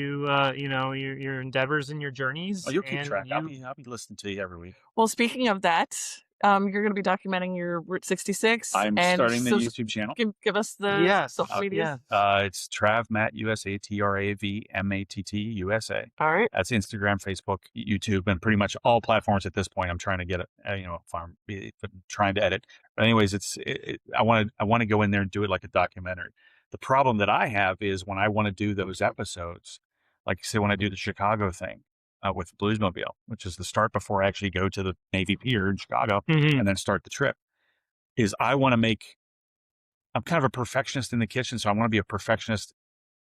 your endeavors and your journeys. Oh, you'll keep and track. I'll you- be listening to you every week. Well, speaking of that, you're going to be documenting your Route 66. I'm and starting the so YouTube channel. Give us the Yes. social media. It's Trav Matt USA, TravMatt USA. All right. That's Instagram, Facebook, YouTube, and pretty much all platforms at this point. I'm trying to get it, if I'm trying to edit. But anyways, I want to go in there and do it like a documentary. The problem that I have is when I want to do those episodes, like say when I do the Chicago thing with Bluesmobile, which is the start before I actually go to the Navy Pier in Chicago Mhm. and then start the trip, is I'm kind of a perfectionist in the kitchen. So I want to be a perfectionist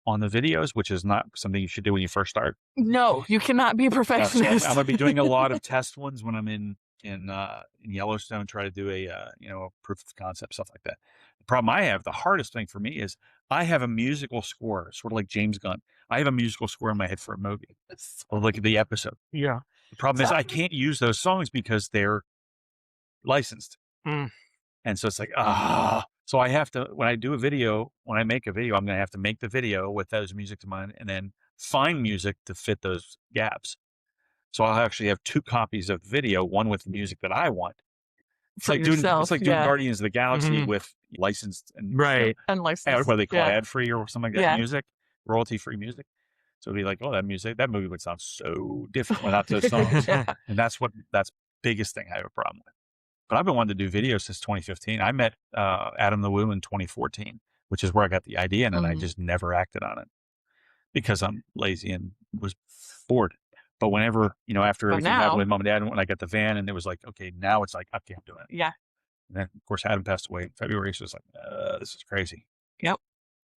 on the videos, which is not something you should do when you first start. No, you cannot be a So perfectionist. I'm going to be doing a lot of test ones when I'm in Yellowstone, try to do a proof of concept, stuff like that. The problem I have, the hardest thing for me is I have a musical score, sort of like James Gunn. I have a musical score in my head for a movie or like the episode. Yeah. The problem is I can't use those songs because they're licensed. Mm. And so it's like, so I have to, when I make a video, I'm going to have to make the video with those music in mind and then find music to fit those gaps. So I'll actually have 2 copies of the video, one with the music that I want. It's For like doing yourself, doing yeah. Guardians of the Galaxy Mhm. with licensed and Right. Unlicensed. what they call Yeah. ad free or something like that Yeah. music, royalty free music. So it'd be like, that movie would sound so different without those songs. Yeah. And that's biggest thing I have a problem with. But I've been wanting to do videos since 2015. I met Adam the Woo in 2014, which is where I got the idea, and then I Mhm. just never acted on it because I'm lazy and was bored. But whenever, after But everything now- happened with Mom and Dad, and when I got the van, and it was like, okay, now it's like, okay, I'm doing it. Yeah. And then, of course, Adam passed away in February, so it's like, this is crazy. Yep.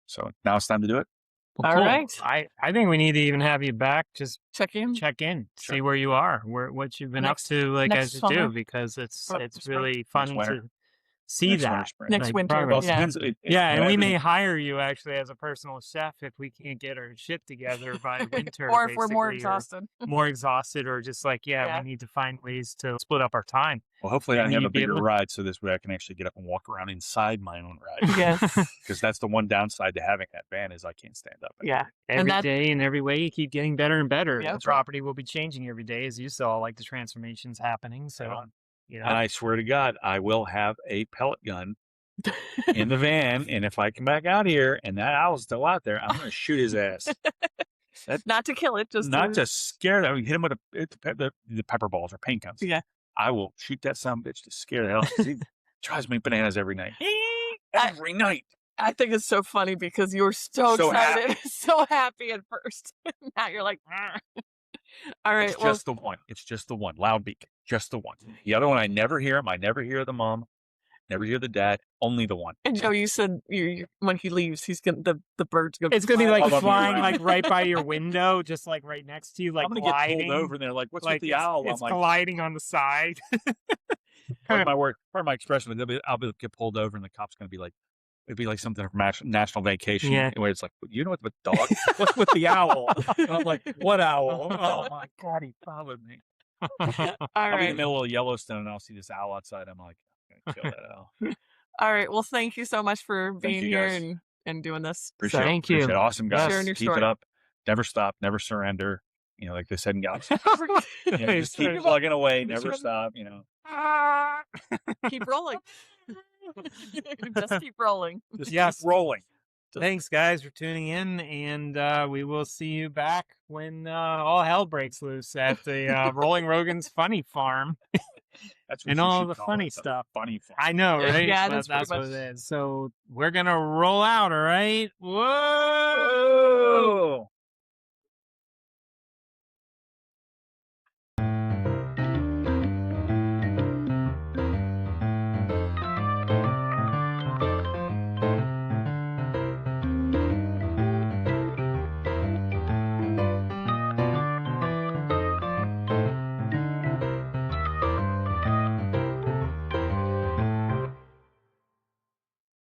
So now it's time to do it. Well, All cool. right. I think we need to even have you back. Just Check in. check in, Sure. see where you are, what you've been Next- up to, like next as you summer. do, because it's Or it's spring. really fun winter. to see Next winter, that. spring. Next like, winter. progress. Well, it Yeah. depends. Yeah, and we everything- may hire you actually as a personal chef if we can't get our shit together by winter. Or if we're more basically, or exhausted. more exhausted, or just like, Yeah. we need to find ways to split up our time. Well, hopefully I And have a you'd be bigger able to- ride so this way I can actually get up and walk around inside my own ride. Yes. Because that's the one downside to having that van is I can't stand up. Yeah. Every that- day and every way you keep getting better and better. Yep. The property will be changing every day, as you saw, like the transformations happening. So, And I swear to God, I will have a pellet gun in the van. And if I come back out here and that owl's still out there, I'm going to shoot his ass. Not to kill it, just Not to, just scare them. Hit him with the pepper balls or paint guns. Yeah. I will shoot that son of a bitch to scare the hell out of him. He drives me bananas every night. Every night. I think it's so funny because you were so So excited, so happy at first. Now you're like, "Arr." All right. It's Well, just the one. It's just the one. Loud beak. Just the one. The other one, I never hear him. I never hear the mom. Never hear the dad. Only the one. and Joe, you said when he leaves, he's gonna the bird's gonna. it's gonna be fly like I'll love you flying around. like right by your window, just like right next to you, like I'm going to gliding. get pulled over and they're like, what's like with the it's, owl? it's I'm like, gliding on the side. pardon my word, pardon my expression, but I'll get pulled over and the cop's going to be like, it'd be like something from National Vacation. Yeah. Where it's like, you know what the dog? What's with the owl? And I'm like, what owl? Oh my God, he followed me. All I'll be in the right. middle of Yellowstone and I'll see this owl outside. I'm like, I'm going to kill that owl. All right. Well, thank you so much for being you, here guys. and doing this. Appreciate it. Thank you. Appreciate it. Awesome, guys. Sharing your Keep story. it up. Never stop. Never surrender. Like they said in Galaxy. Hey, Just keep so- plugging away. Just Never run- stop. Keep rolling. Just keep rolling. Just Yes. keep rolling. Thanks, guys, for tuning in, and we will see you back when all hell breaks loose at the Rolling Rogans Funny Farm That's what and you all should the call funny it, the stuff. funny farm. I know, right? Yeah, But that's pretty that's what much. it is. So we're gonna roll out. All right. Whoa! Whoa!